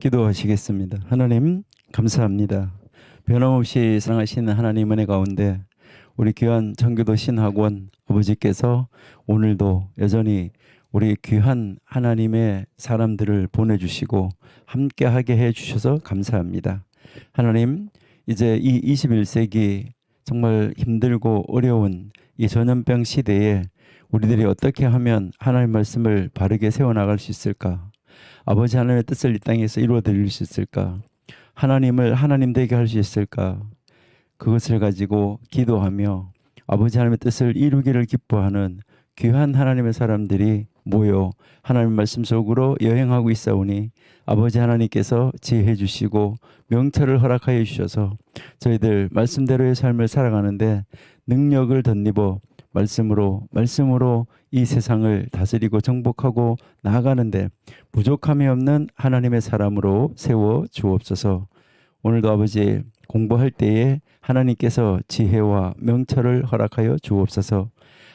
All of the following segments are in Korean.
기도하시겠습니다. 하나님 감사합니다. 변함없이 사랑하시는 하나님 은혜 가운데 우리 귀한 청교도 신학원 아버지께서 오늘도 여전히 우리 귀한 하나님의 사람들을 보내주시고 함께하게 해주셔서 감사합니다. 하나님, 이제 이 21세기 정말 힘들고 어려운 이 전염병 시대에 우리들이 어떻게 하면 하나님 말씀을 바르게 세워나갈 수 있을까? 아버지 하나님의 뜻을 이 땅에서 이루어 드릴 수 있을까? 하나님을 하나님 되게 할 수 있을까? 그것을 가지고 기도하며 아버지 하나님의 뜻을 이루기를 기뻐하는 귀한 하나님의 사람들이 모여 하나님 말씀 속으로 여행하고 있사오니 아버지 하나님께서 지혜해 주시고 명철을 허락하여 주셔서 저희들 말씀대로의 삶을 살아가는데 능력을 덧입어 말씀으로 이 세상을 다스리고 정복하고 나아가는데 부족함이 없는 하나님의 사람으로 세워 주옵소서. 오늘도 아버지 공부할 때에 하나님께서 지혜와 명철을 허락하여 주옵소서.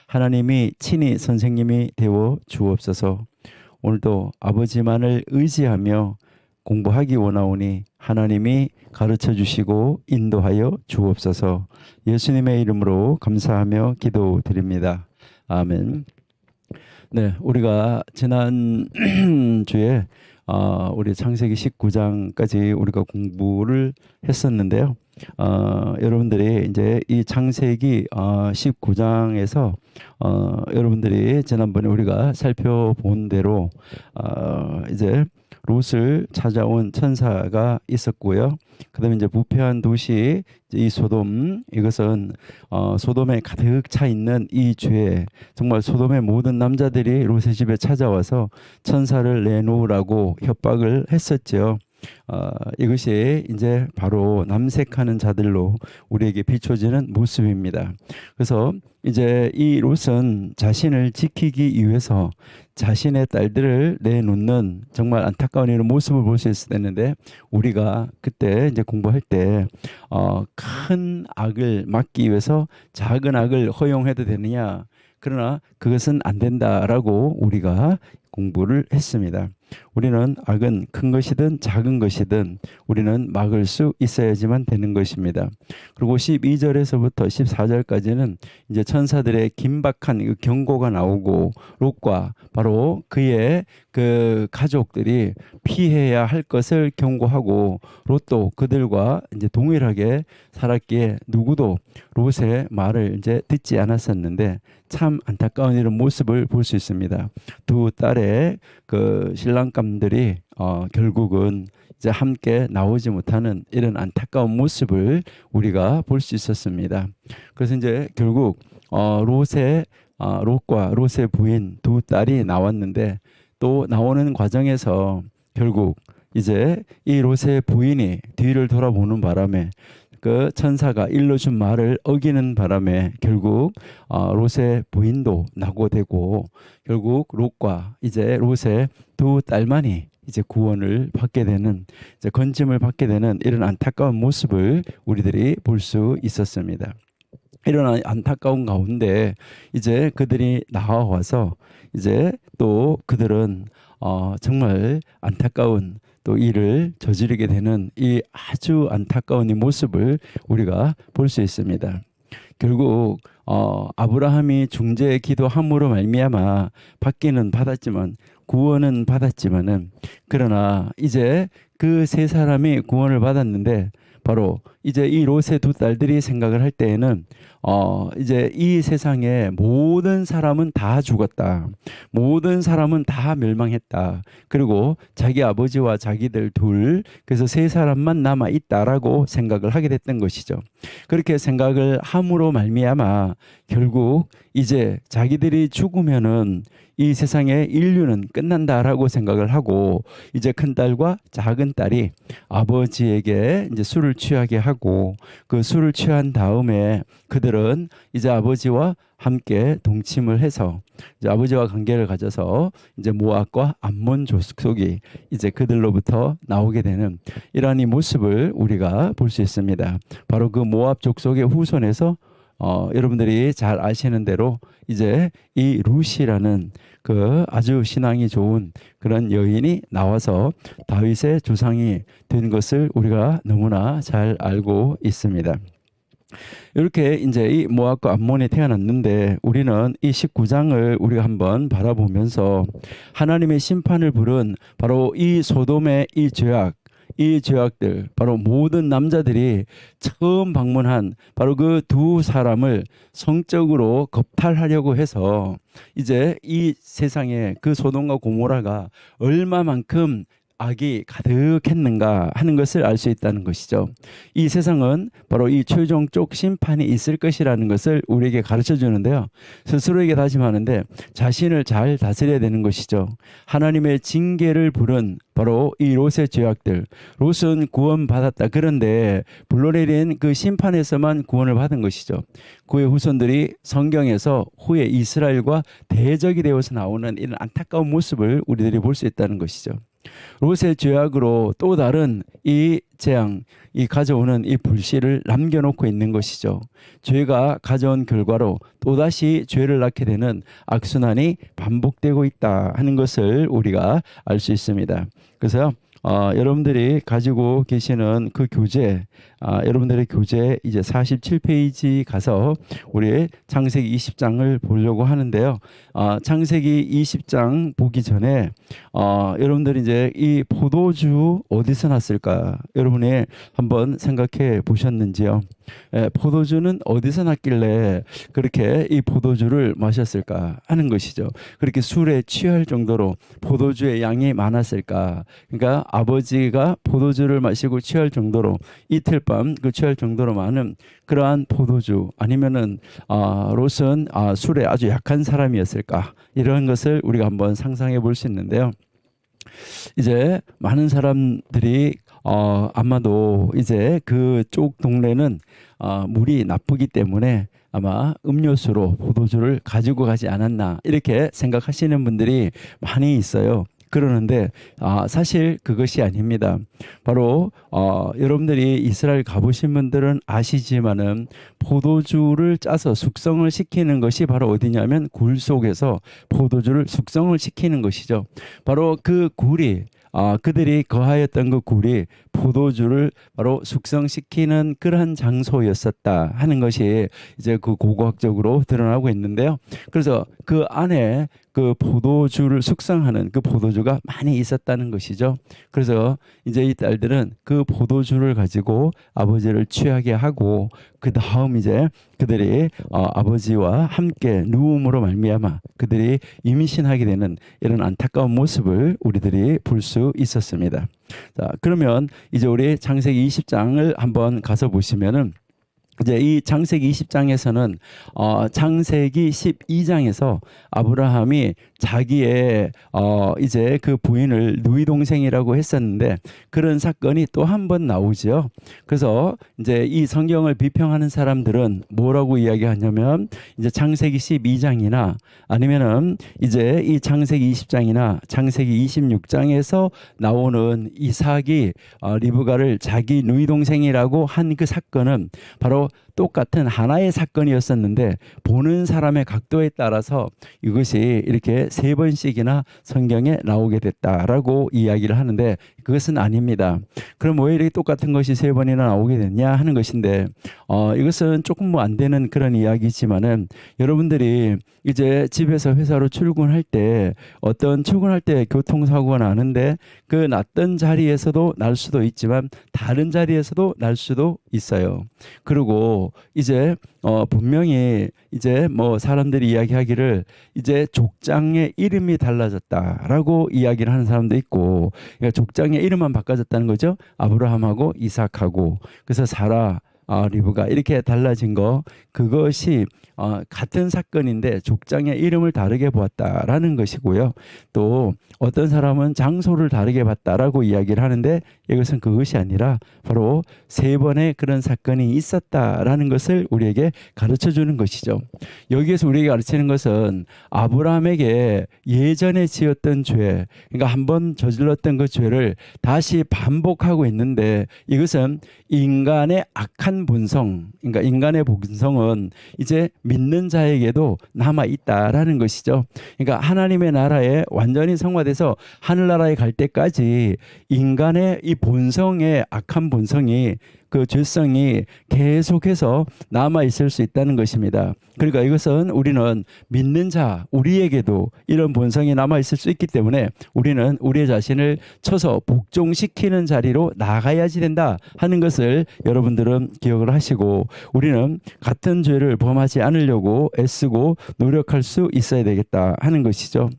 하나님이 친히 선생님이 되어 주옵소서. 오늘도 아버지만을 의지하며 공부하기 원하오니 하나님이 가르쳐 주시고 인도하여 주옵소서. 예수님의 이름으로 감사하며 기도드립니다. 아멘. 네, 우리가 지난 주에 우리 창세기 19장까지 우리가 공부를 했었는데요. 여러분들이 이제 이 창세기 19장에서 여러분들이 지난번에 우리가 살펴본 대로 이제 롯을 찾아온 천사가 있었고요. 그다음에 이제 부패한 도시 이 소돔, 이것은 소돔에 가득 차 있는 이 죄, 정말 소돔의 모든 남자들이 롯의 집에 찾아와서 천사를 내놓으라고 협박을 했었죠. 이것이 이제 바로 남색하는 자들로 우리에게 비춰지는 모습입니다. 그래서 이제 이 롯은 자신을 지키기 위해서 자신의 딸들을 내놓는 정말 안타까운 이런 모습을 볼 수 있었는데, 우리가 그때 이제 공부할 때 큰 악을 막기 위해서 작은 악을 허용해도 되느냐, 그러나 그것은 안 된다라고 우리가 공부를 했습니다. 우리는 악은 큰 것이든 작은 것이든 우리는 막을 수 있어야지만 되는 것입니다. 그리고 12절에서부터 14절까지는 이제 천사들의 긴박한 경고가 나오고 롯과 바로 그의 그 가족들이 피해야 할 것을 경고하고, 롯도 그들과 이제 동일하게 살았기에 누구도 롯의 말을 이제 듣지 않았었는데 참 안타까운 이런 모습을 볼 수 있습니다. 두 딸의 그 신랑감들이 결국은 이제 함께 나오지 못하는 이런 안타까운 모습을 우리가 볼 수 있었습니다. 그래서 이제 결국 롯과 롯의 부인 두 딸이 나왔는데, 또 나오는 과정에서 결국 이제 이 롯의 부인이 뒤를 돌아보는 바람에 그 천사가 일러준 말을 어기는 바람에 결국 롯의 부인도 낙오되고, 결국 롯과 이제 롯의 두 딸만이 이제 구원을 받게 되는, 이제 건짐을 받게 되는 이런 안타까운 모습을 우리들이 볼 수 있었습니다. 이런 안타까운 가운데 이제 그들이 나와서 이제 또 그들은 정말 안타까운 또 일을 저지르게 되는 이 아주 안타까운 이 모습을 우리가 볼 수 있습니다. 결국 아브라함이 중재 기도함으로 말미암아 받기는 받았지만, 구원은 받았지만은, 그러나 이제 그 세 사람이 구원을 받았는데 바로 이제 이 롯의 두 딸들이 생각을 할 때에는 이제 이 세상에 모든 사람은 다 죽었다, 모든 사람은 다 멸망했다, 그리고 자기 아버지와 자기들 둘, 그래서 세 사람만 남아 있다라고 생각을 하게 됐던 것이죠. 그렇게 생각을 함으로 말미암아 결국 이제 자기들이 죽으면은 이 세상의 인류는 끝난다라고 생각을 하고, 이제 큰 딸과 작은 딸이 아버지에게 이제 술을 취하게 하고, 그 술을 취한 다음에 그들은 이제 아버지와 함께 동침을 해서 이제 아버지와 관계를 가져서 이제 모압과 암몬 족속이 이제 그들로부터 나오게 되는 이러한 이 모습을 우리가 볼 수 있습니다. 바로 그 모압 족속의 후손에서 여러분들이 잘 아시는 대로 이제 이 룻이라는 그 아주 신앙이 좋은 그런 여인이 나와서 다윗의 조상이 된 것을 우리가 너무나 잘 알고 있습니다. 이렇게 이제 이 모압과 암몬이 태어났는데 우리는 이 19장을 우리가 한번 바라보면서 하나님의 심판을 부른 바로 이 소돔의 이 죄악, 이 죄악들, 바로 모든 남자들이 처음 방문한 바로 그 두 사람을 성적으로 겁탈하려고 해서 이제 이 세상에 그 소돔과 고모라가 얼마만큼 악이 가득했는가 하는 것을 알 수 있다는 것이죠. 이 세상은 바로 이 최종적 심판이 있을 것이라는 것을 우리에게 가르쳐 주는데요. 스스로에게 다짐하는데 자신을 잘 다스려야 되는 것이죠. 하나님의 징계를 부른 바로 이 롯의 죄악들. 롯은 구원받았다. 그런데 불러내린 그 심판에서만 구원을 받은 것이죠. 그의 후손들이 성경에서 후에 이스라엘과 대적이 되어서 나오는 이런 안타까운 모습을 우리들이 볼 수 있다는 것이죠. 롯의 죄악으로 또 다른 이 재앙, 이 가져오는 이 불씨를 남겨놓고 있는 것이죠. 죄가 가져온 결과로 또다시 죄를 낳게 되는 악순환이 반복되고 있다 하는 것을 우리가 알 수 있습니다. 그래서 여러분들이 가지고 계시는 그 교재, 여러분들의 교재 이제 47페이지 가서 우리 창세기 20장을 보려고 하는데요. 창세기 20장 보기 전에 여러분들이 이제 이 포도주 어디서 났을까? 여러분이 한번 생각해 보셨는지요? 포도주는 어디서 났길래 그렇게 이 포도주를 마셨을까 하는 것이죠. 그렇게 술에 취할 정도로 포도주의 양이 많았을까? 그러니까 아버지가 포도주를 마시고 취할 정도로 이틀 밤 그 취할 정도로 많은 그러한 포도주, 아니면은 롯은 술에 아주 약한 사람이었을까? 이런 것을 우리가 한번 상상해 볼 수 있는데요. 이제 많은 사람들이 아마도 이제 그쪽 동네는 물이 나쁘기 때문에 아마 음료수로 포도주를 가지고 가지 않았나 이렇게 생각하시는 분들이 많이 있어요. 그러는데 사실 그것이 아닙니다. 바로 여러분들이 이스라엘 가보신 분들은 아시지만은 포도주를 짜서 숙성을 시키는 것이 바로 어디냐면 굴 속에서 포도주를 숙성을 시키는 것이죠. 바로 그 굴이 그들이 거하였던 그 굴이 포도주를 바로 숙성시키는 그러한 장소였었다 하는 것이 이제 그 고고학적으로 드러나고 있는데요. 그래서 그 안에 그 포도주를 숙성하는 그 포도주가 많이 있었다는 것이죠. 그래서 이제 이 딸들은 그 포도주를 가지고 아버지를 취하게 하고 그 다음 이제 그들이 아버지와 함께 누움으로 말미암아 그들이 임신하게 되는 이런 안타까운 모습을 우리들이 볼 수 있었습니다. 자, 그러면 이제 우리 창세기 20장을 한번 가서 보시면은 이제 이 창세기 20장에서는 창세기 12장에서 아브라함이 자기의 이제 그 부인을 누이 동생이라고 했었는데 그런 사건이 또 한 번 나오죠. 그래서 이제 이 성경을 비평하는 사람들은 뭐라고 이야기하냐면 이제 창세기 12장이나 아니면은 이제 이 창세기 20장이나 창세기 26장에서 나오는 이삭이 리브가를 자기 누이 동생이라고 한 그 사건은 바로 똑같은 하나의 사건이었었는데 보는 사람의 각도에 따라서 이것이 이렇게 세 번씩이나 성경에 나오게 됐다라고 이야기를 하는데 그것은 아닙니다. 그럼 왜 이렇게 똑같은 것이 세 번이나 나오게 됐냐 하는 것인데 이것은 조금 뭐 안 되는 그런 이야기지만은 여러분들이 이제 집에서 회사로 출근할 때 어떤 출근할 때 교통사고가 나는데 그 났던 자리에서도 날 수도 있지만 다른 자리에서도 날 수도 있어요. 그리고 이제 분명히 이제 뭐 사람들이 이야기하기를 이제 족장의 이름이 달라졌다라고 이야기를 하는 사람도 있고, 그러니까 족장의 이름만 바꿔졌다는 거죠. 아브라함하고 이삭하고. 그래서 사라, 리브가 이렇게 달라진 거, 그것이 같은 사건인데 족장의 이름을 다르게 보았다라는 것이고요. 또 어떤 사람은 장소를 다르게 봤다라고 이야기를 하는데 이것은 그것이 아니라 바로 세 번의 그런 사건이 있었다라는 것을 우리에게 가르쳐 주는 것이죠. 여기에서 우리에게 가르치는 것은 아브라함에게 예전에 지었던 죄, 그러니까 한번 저질렀던 그 죄를 다시 반복하고 있는데 이것은 인간의 악한 악한 본성, 그러니까 인간의 본성은 이제 믿는 자에게도 남아 있다라는 것이죠. 그러니까 하나님의 나라에 완전히 성화돼서 하늘나라에 갈 때까지 인간의 이 본성의 악한 본성이 그 죄성이 계속해서 남아 있을 수 있다는 것입니다. 그러니까 이것은 우리는 믿는 자, 우리에게도 이런 본성이 남아 있을 수 있기 때문에 우리는 우리의 자신을 쳐서 복종시키는 자리로 나가야지 된다 하는 것을 여러분들은 기억을 하시고, 우리는 같은 죄를 범하지 않으려고 애쓰고 노력할 수 있어야 되겠다 하는 것이죠.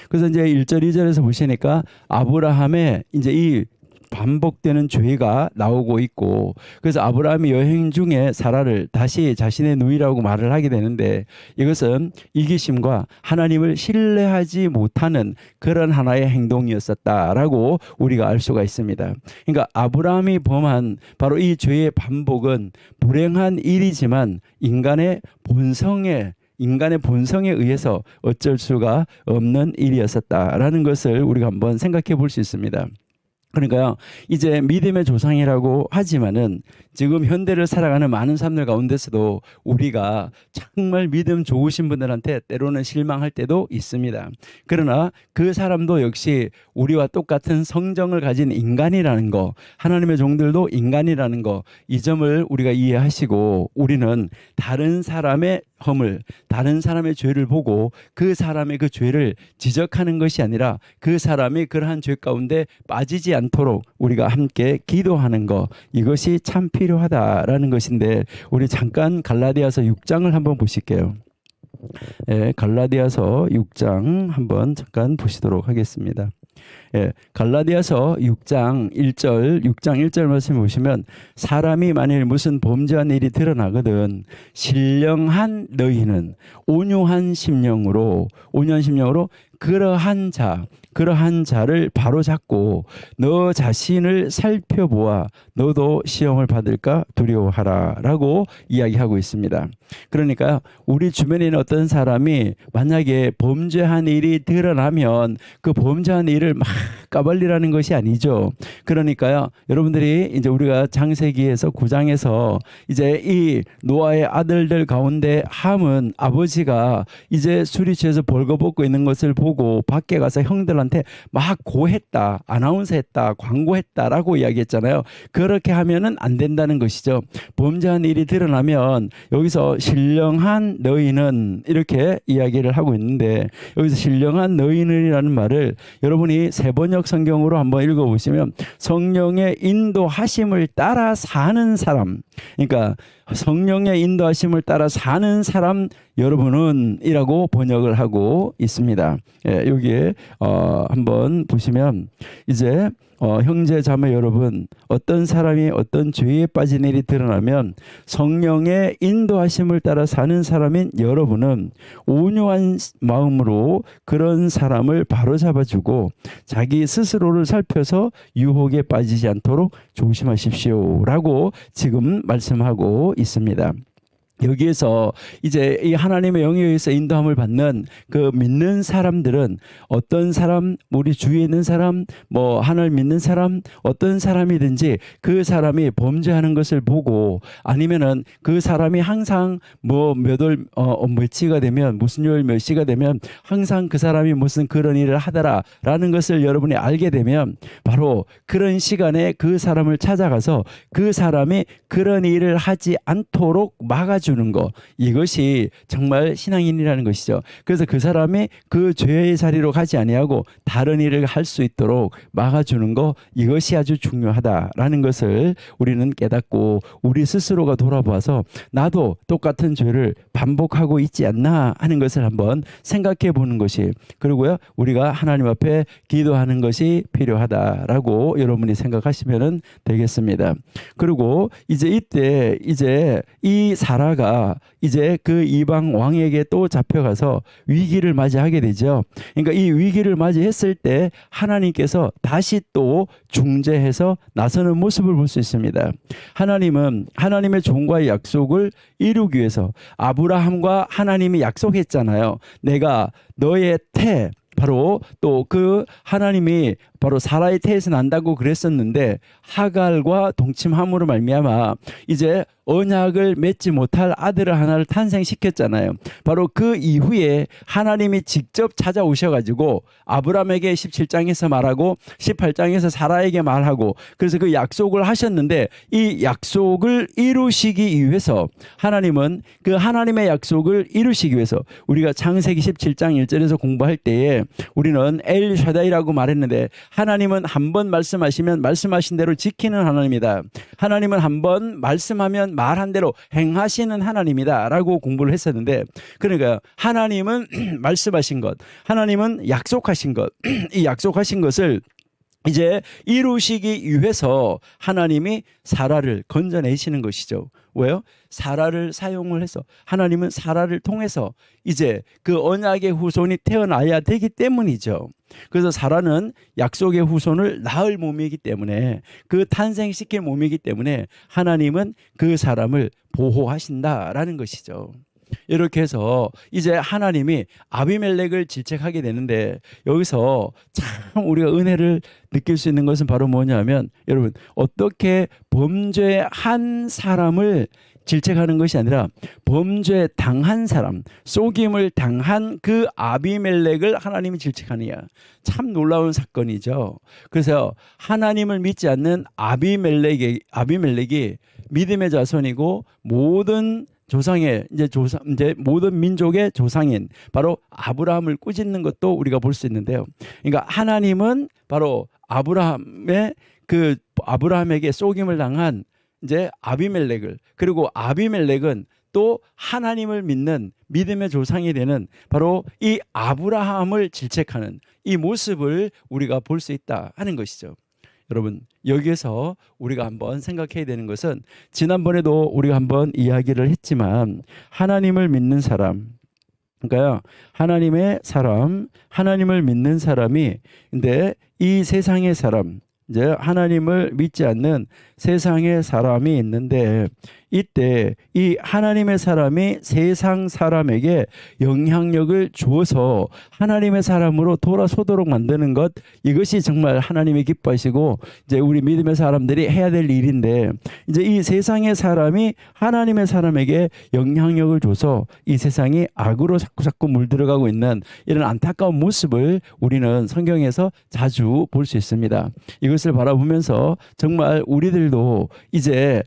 그래서 이제 1절, 2절에서 보시니까 아브라함의 이제 이 반복되는 죄가 나오고 있고, 그래서 아브라함이 여행 중에 사라를 다시 자신의 누이라고 말을 하게 되는데, 이것은 이기심과 하나님을 신뢰하지 못하는 그런 하나의 행동이었었다라고 우리가 알 수가 있습니다. 그러니까 아브라함이 범한 바로 이 죄의 반복은 불행한 일이지만 인간의 본성에 의해서 어쩔 수가 없는 일이었었다라는 것을 우리가 한번 생각해 볼 수 있습니다. 그러니까요, 이제 믿음의 조상이라고 하지만은 지금 현대를 살아가는 많은 사람들 가운데서도 우리가 정말 믿음 좋으신 분들한테 때로는 실망할 때도 있습니다. 그러나 그 사람도 역시 우리와 똑같은 성정을 가진 인간이라는 거, 하나님의 종들도 인간이라는 거, 이 점을 우리가 이해하시고, 우리는 다른 사람의 허물, 다른 사람의 죄를 보고 그 사람의 그 죄를 지적하는 것이 아니라 그 사람이 그러한 죄 가운데 빠지지 않도록 우리가 함께 기도하는 것, 이것이 참 필요하다라는 것인데, 우리 잠깐 갈라디아서 6장을 한번 보실게요. 갈라디아서 6장 한번 잠깐 보시도록 하겠습니다. 갈라디아서 6장 1절 말씀 보시면, 사람이 만일 무슨 범죄한 일이 드러나거든 신령한 너희는 온유한 심령으로 그러한 자를 바로잡고 너 자신을 살펴보아 너도 시험을 받을까 두려워하라 라고 이야기하고 있습니다. 그러니까 우리 주변에 있는 어떤 사람이 만약에 범죄한 일이 드러나면 그 범죄한 일을 막 까발리라는 것이 아니죠. 그러니까요, 여러분들이 이제 우리가 창세기에서 9장에서 이제 이 노아의 아들들 가운데 함은 아버지가 이제 술이 취해서 벌거벗고 있는 것을 보고 밖에 가서 형들한테 막 고했다, 아나운서했다, 광고했다라고 이야기했잖아요. 그렇게 하면은 안 된다는 것이죠. 범죄한 일이 드러나면 여기서 신령한 너희는 이렇게 이야기를 하고 있는데, 여기서 신령한 너희는이라는 말을 여러분이 세번역 성경으로 한번 읽어보시면 성령의 인도하심을 따라 사는 사람, 그러니까 성령의 인도하심을 따라 사는 사람 여러분은 이라고 번역을 하고 있습니다. 여기에 한번 보시면 이제 형제 자매 여러분, 어떤 사람이 어떤 죄에 빠진 일이 드러나면 성령의 인도하심을 따라 사는 사람인 여러분은 온유한 마음으로 그런 사람을 바로잡아주고 자기 스스로를 살펴서 유혹에 빠지지 않도록 조심하십시오 라고 지금 말씀하고 있습니다. 여기에서 이제 이 하나님의 영에 의해서 인도함을 받는 그 믿는 사람들은 어떤 사람, 우리 주위에 있는 사람, 뭐 하나님을 믿는 사람, 어떤 사람이든지 그 사람이 범죄하는 것을 보고, 아니면은 그 사람이 항상 뭐 며칠가 되면 무슨 요일 몇 시가 되면 항상 그 사람이 무슨 그런 일을 하더라라는 것을 여러분이 알게 되면 바로 그런 시간에 그 사람을 찾아가서 그 사람이 그런 일을 하지 않도록 막아주는 것, 이것이 정말 신앙인이라는 것이죠. 그래서 그 사람이 그 죄의 자리로 가지 아니하고 다른 일을 할 수 있도록 막아주는 것, 이것이 아주 중요하다라는 것을 우리는 깨닫고 우리 스스로가 돌아봐서 나도 똑같은 죄를 반복하고 있지 않나 하는 것을 한번 생각해 보는 것이, 그리고요 우리가 하나님 앞에 기도하는 것이 필요하다라고 여러분이 생각하시면 되겠습니다. 그리고 이제 이때 이제 이 사라가 이제 그 이방 왕에게 또 잡혀가서 위기를 맞이하게 되죠. 그러니까 이 위기를 맞이했을 때 하나님께서 다시 또 중재해서 나서는 모습을 볼 수 있습니다. 하나님은 하나님의 종과의 약속을 이루기 위해서 아브라함과 하나님이 약속했잖아요. 내가 너의 태, 바로 또 그 하나님이 바로 사라의 태에서 난다고 그랬었는데 하갈과 동침함으로 말미암아 이제 언약을 맺지 못할 아들을 하나를 탄생시켰잖아요. 바로 그 이후에 하나님이 직접 찾아오셔가지고 아브라함에게 17장에서 말하고 18장에서 사라에게 말하고, 그래서 그 약속을 하셨는데, 이 약속을 이루시기 위해서 하나님은 그 하나님의 약속을 이루시기 위해서, 우리가 창세기 17장 1절에서 공부할 때에 우리는 엘 샤다이라고 말했는데, 하나님은 한 번 말씀하시면 말씀하신 대로 지키는 하나님이다. 하나님은 한 번 말씀하면 말한 대로 행하시는 하나님이다 라고 공부를 했었는데, 그러니까 하나님은 말씀하신 것, 하나님은 약속하신 것, 이 약속하신 것을 이제 이루시기 위해서 하나님이 사라를 건져내시는 것이죠. 왜요? 사라를 사용을 해서, 하나님은 사라를 통해서 이제 그 언약의 후손이 태어나야 되기 때문이죠. 그래서 사라는 약속의 후손을 낳을 몸이기 때문에, 그 탄생시킬 몸이기 때문에 하나님은 그 사람을 보호하신다라는 것이죠. 이렇게 해서 이제 하나님이 아비멜렉을 질책하게 되는데, 여기서 참 우리가 은혜를 느낄 수 있는 것은 바로 뭐냐면, 여러분, 어떻게 범죄한 사람을 질책하는 것이 아니라 범죄 당한 사람, 속임을 당한 그 아비멜렉을 하나님이 질책하느냐, 참 놀라운 사건이죠. 그래서 하나님을 믿지 않는 아비멜렉이 믿음의 자손이고, 모든 조상의 이제 모든 민족의 조상인 바로 아브라함을 꾸짖는 것도 우리가 볼 수 있는데요. 그러니까 하나님은 바로 아브라함에게 속임을 당한 이제 아비멜렉을, 그리고 아비멜렉은 또 하나님을 믿는 믿음의 조상이 되는 바로 이 아브라함을 질책하는 이 모습을 우리가 볼 수 있다 하는 것이죠. 여러분, 여기에서 우리가 한번 생각해야 되는 것은, 지난번에도 우리가 한번 이야기를 했지만, 하나님을 믿는 사람, 그러니까 하나님의 사람, 하나님을 믿는 사람이, 근데 이 세상의 사람, 이제 하나님을 믿지 않는 세상의 사람이 있는데, 이때 이 하나님의 사람이 세상 사람에게 영향력을 주어서 하나님의 사람으로 돌아서도록 만드는 것, 이것이 정말 하나님이 기뻐하시고 이제 우리 믿음의 사람들이 해야 될 일인데, 이제 이 세상의 사람이 하나님의 사람에게 영향력을 줘서 이 세상이 악으로 자꾸 물들어가고 있는 이런 안타까운 모습을 우리는 성경에서 자주 볼 수 있습니다. 이것을 바라보면서 정말 우리들도 이제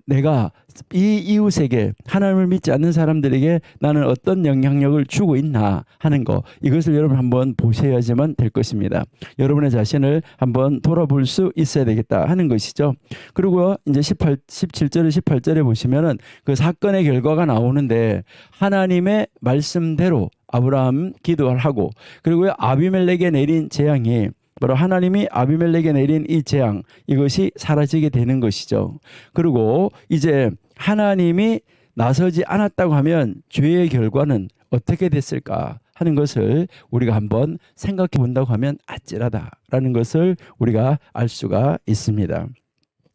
내가 이 이웃에게, 하나님을 믿지 않는 사람들에게 나는 어떤 영향력을 주고 있나 하는 거, 이것을 여러분 한번 보셔야지만 될 것입니다. 여러분의 자신을 한번 돌아볼 수 있어야 되겠다 하는 것이죠. 그리고 이제 17절에 18절에 보시면은 그 사건의 결과가 나오는데, 하나님의 말씀대로 아브라함 기도를 하고, 그리고 아비멜렉에 내린 재앙이, 바로 하나님이 아비멜렉에 내린 이 재앙, 이것이 사라지게 되는 것이죠. 그리고 이제 하나님이 나서지 않았다고 하면 죄의 결과는 어떻게 됐을까 하는 것을 우리가 한번 생각해 본다고 하면 아찔하다라는 것을 우리가 알 수가 있습니다.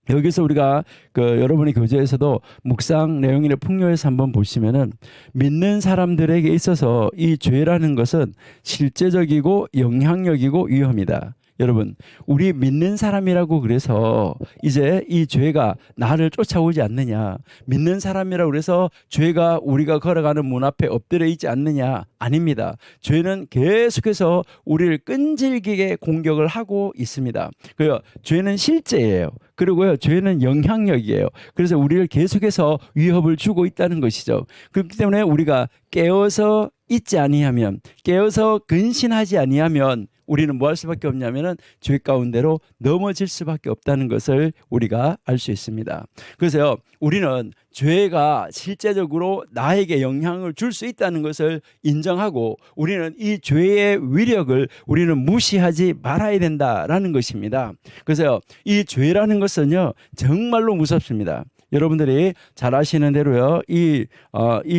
여기서 우리가 여러분의 교재에서도 묵상 내용이나 풍요에서 한번 보시면은, 믿는 사람들에게 있어서 이 죄라는 것은 실제적이고 영향력이고 위험이다. 여러분, 우리 믿는 사람이라고 그래서 이제 이 죄가 나를 쫓아오지 않느냐, 믿는 사람이라고 그래서 죄가 우리가 걸어가는 문 앞에 엎드려 있지 않느냐, 아닙니다. 죄는 계속해서 우리를 끈질기게 공격을 하고 있습니다. 그래요, 죄는 실제예요. 그리고요, 죄는 영향력이에요. 그래서 우리를 계속해서 위협을 주고 있다는 것이죠. 그렇기 때문에 우리가 깨어서 있지 아니하면, 깨어서 근신하지 아니하면 우리는 뭐 할 수밖에 없냐면은 죄 가운데로 넘어질 수밖에 없다는 것을 우리가 알 수 있습니다. 그래서 우리는 죄가 실제적으로 나에게 영향을 줄 수 있다는 것을 인정하고, 우리는 이 죄의 위력을 우리는 무시하지 말아야 된다라는 것입니다. 그래서 이 죄라는 것은요, 정말로 무섭습니다. 여러분들이 잘 아시는 대로요, 이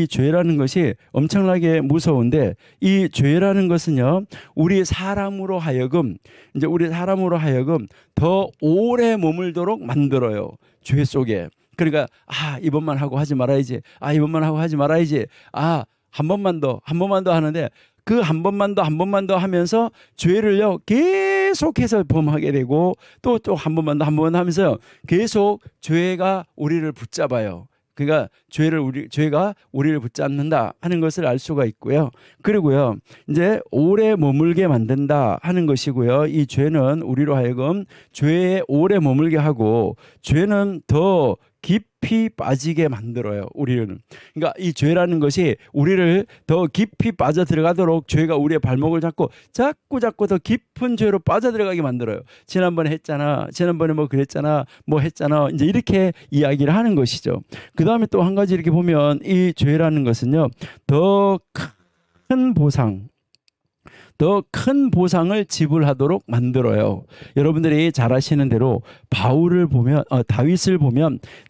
죄라는 것이 엄청나게 무서운데, 이 죄라는 것은요, 우리 사람으로 하여금 더 오래 머물도록 만들어요. 죄 속에. 그러니까 이번만 하고 하지 말아야지. 이번만 하고 하지 말아야지. 한 번만 더 하는데, 그 한 번만 더 하면서 죄를요 계속해서 범하게 되고 또 한 번만 더 하면서 계속 죄가 우리를 붙잡아요. 그러니까 죄가 우리를 붙잡는다 하는 것을 알 수가 있고요. 그리고요, 이제 오래 머물게 만든다 하는 것이고요. 이 죄는 우리로 하여금 죄에 오래 머물게 하고 죄는 더 깊이 빠지게 만들어요. 우리는. 그러니까 이 죄라는 것이 우리를 더 깊이 빠져 들어가도록 죄가 우리의 발목을 잡고 자꾸 더 깊은 죄로 빠져 들어가게 만들어요. 지난번에 했잖아. 지난번에 뭐 그랬잖아. 뭐 했잖아. 이제 이렇게 이야기를 하는 것이죠. 그 다음에 또 한 가지 이렇게 보면 이 죄라는 것은요, 더 큰 보상을 지불하도록 만들어요. 여러분들이 잘 아시는 대로 다윗을 보면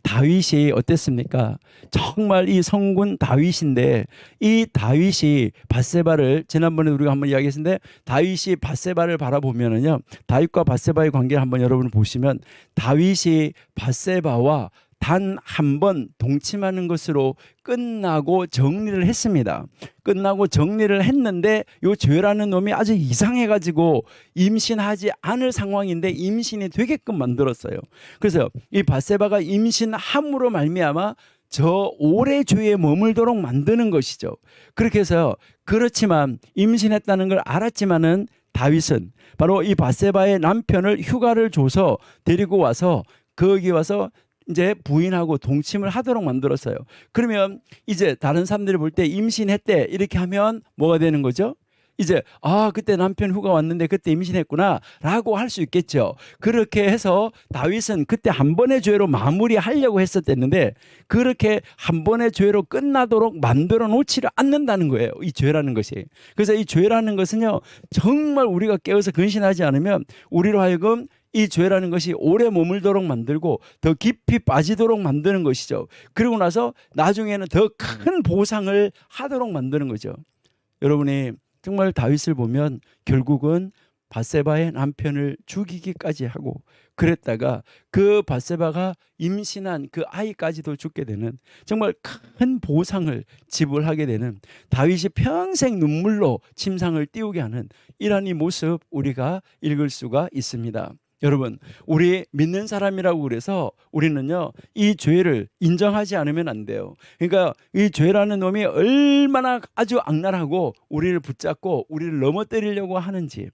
다윗이 어땠습니까? 정말 이 성군 다윗인데 이 다윗이 밧세바를 지난번에 우리가 한번 이야기했는데 다윗이 밧세바를 바라보면은요, 다윗과 밧세바의 관계를 한번 여러분 보시면 다윗이 밧세바와 단 한 번 동침하는 것으로 끝나고 정리를 했습니다. 끝나고 정리를 했는데 이 죄라는 놈이 아주 이상해가지고 임신하지 않을 상황인데 임신이 되게끔 만들었어요. 그래서 이 밧세바가 임신함으로 말미암아 저 오래 죄에 머물도록 만드는 것이죠. 그렇게 해서 그렇지만 임신했다는 걸 알았지만은 다윗은 바로 이 밧세바의 남편을 휴가를 줘서 데리고 와서 거기 와서 이제 부인하고 동침을 하도록 만들었어요. 그러면 이제 다른 사람들이 볼 때 임신했대 이렇게 하면 뭐가 되는 거죠? 이제 그때 남편 휴가 왔는데 그때 임신했구나 라고 할 수 있겠죠. 그렇게 해서 다윗은 그때 한 번의 죄로 마무리하려고 했었는데 그렇게 한 번의 죄로 끝나도록 만들어 놓지를 않는다는 거예요. 이 죄라는 것이. 그래서 이 죄라는 것은요, 정말 우리가 깨어서 근신하지 않으면 우리로 하여금 이 죄라는 것이 오래 머물도록 만들고 더 깊이 빠지도록 만드는 것이죠. 그리고 나서 나중에는 더 큰 보상을 하도록 만드는 거죠. 여러분이 정말 다윗을 보면 결국은 밧세바의 남편을 죽이기까지 하고 그랬다가 그 밧세바가 임신한 그 아이까지도 죽게 되는 정말 큰 보상을 지불하게 되는 다윗이 평생 눈물로 침상을 띄우게 하는 이러한 이 모습 우리가 읽을 수가 있습니다. 여러분, 우리 믿는 사람이라고 그래서 우리는요, 이 죄를 인정하지 않으면 안 돼요. 그러니까 이 죄라는 놈이 얼마나 아주 악랄하고 우리를 붙잡고 우리를 넘어뜨리려고 하는지,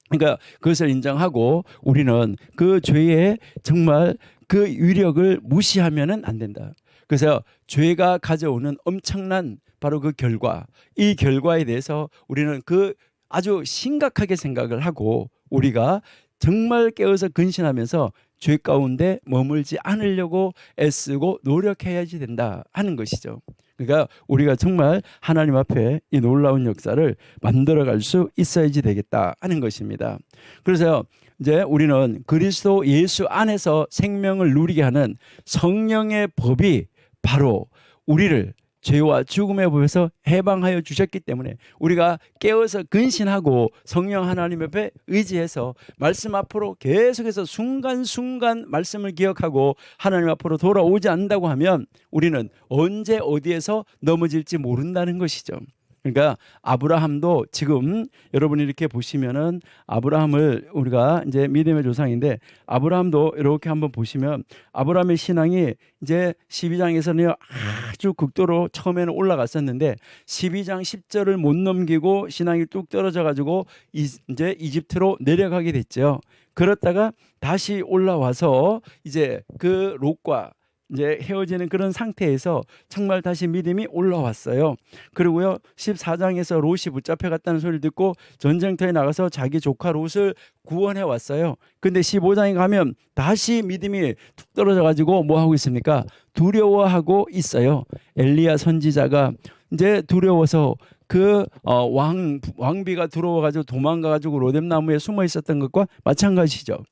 그러니까 그것을 인정하고 우리는 그 죄의 정말 그 위력을 무시하면은 안 된다. 그래서 죄가 가져오는 엄청난 바로 그 결과, 이 결과에 대해서 우리는 그 아주 심각하게 생각을 하고 우리가 정말 깨어서 근신하면서 죄 가운데 머물지 않으려고 애쓰고 노력해야지 된다 하는 것이죠. 그러니까 우리가 정말 하나님 앞에 이 놀라운 역사를 만들어갈 수 있어야지 되겠다 하는 것입니다. 그래서 이제 우리는 그리스도 예수 안에서 생명을 누리게 하는 성령의 법이 바로 우리를 죄와 죽음의 법에서 해방하여 주셨기 때문에 우리가 깨어서 근신하고 성령 하나님 옆에 의지해서 말씀 앞으로 계속해서 순간순간 말씀을 기억하고 하나님 앞으로 돌아오지 않는다고 하면 우리는 언제 어디에서 넘어질지 모른다는 것이죠. 그러니까 아브라함도 지금 여러분이 이렇게 보시면은 아브라함을 우리가 이제 믿음의 조상인데 아브라함도 이렇게 한번 보시면 아브라함의 신앙이 이제 12장에서는 아주 극도로 처음에는 올라갔었는데 12장 10절을 못 넘기고 신앙이 뚝 떨어져 가지고 이제 이집트로 내려가게 됐죠. 그렇다가 다시 올라와서 이제 그 롯과 이제 헤어지는 그런 상태에서 정말 다시 믿음이 올라왔어요. 그리고요 14장에서 롯이 붙잡혀갔다는 소리를 듣고 전쟁터에 나가서 자기 조카 롯을 구원해 왔어요. 근데 15장에 가면 다시 믿음이 툭 떨어져 가지고 뭐 하고 있습니까? 두려워하고 있어요. 엘리야 선지자가 이제 두려워서 그 왕비가 들어와 가지고 도망가 가지고 로뎀나무에 숨어 있었던 것과 마찬가지죠.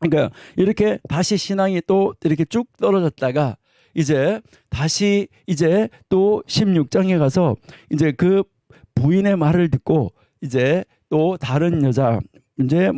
그러니까 이렇게 다시 신앙이 또 이렇게 쭉 떨어졌다가 이제 다시 이제 또 16장에 가서 이제 그 부인의 말을 듣고 이제 또 다른 여자 이제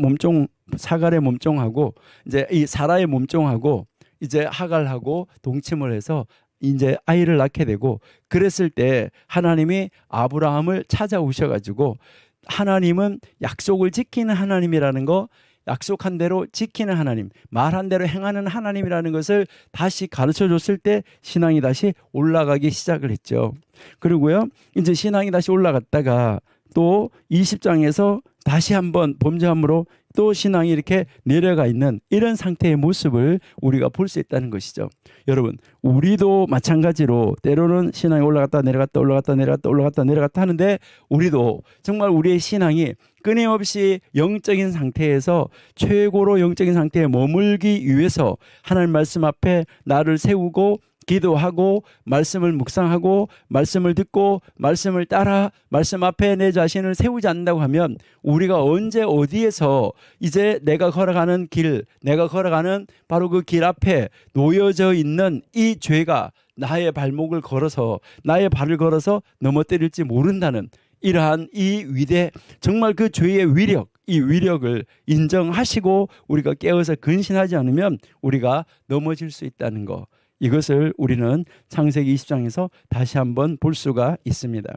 사갈의 몸종하고 이제 이 사라의 몸종하고 이제 하갈하고 동침을 해서 이제 아이를 낳게 되고, 그랬을 때 하나님이 아브라함을 찾아오셔가지고, 하나님은 약속을 지키는 하나님이라는 거, 약속한 대로 지키는 하나님, 말한 대로 행하는 하나님이라는 것을 다시 가르쳐 줬을 때 신앙이 다시 올라가기 시작을 했죠. 그리고요, 이제 신앙이 다시 올라갔다가 또 20장에서 다시 한번 범죄함으로 또 신앙이 이렇게 내려가 있는 이런 상태의 모습을 우리가 볼 수 있다는 것이죠. 여러분, 우리도 마찬가지로 때로는 신앙이 올라갔다 내려갔다 올라갔다 내려갔다 올라갔다 내려갔다 하는데, 우리도 정말 우리의 신앙이 끊임없이 영적인 상태에서 최고로 영적인 상태에 머물기 위해서 하나님 말씀 앞에 나를 세우고 기도하고 말씀을 묵상하고 말씀을 듣고 말씀을 따라 말씀 앞에 내 자신을 세우지 않는다고 하면, 우리가 언제 어디에서 이제 내가 걸어가는 길, 내가 걸어가는 바로 그 길 앞에 놓여져 있는 이 죄가 나의 발목을 걸어서, 나의 발을 걸어서 넘어뜨릴지 모른다는 이러한 이 위대, 정말 그 죄의 위력, 이 위력을 인정하시고 우리가 깨어서 근신하지 않으면 우리가 넘어질 수 있다는 거, 이것을 우리는 창세기 20장에서 다시 한번 볼 수가 있습니다.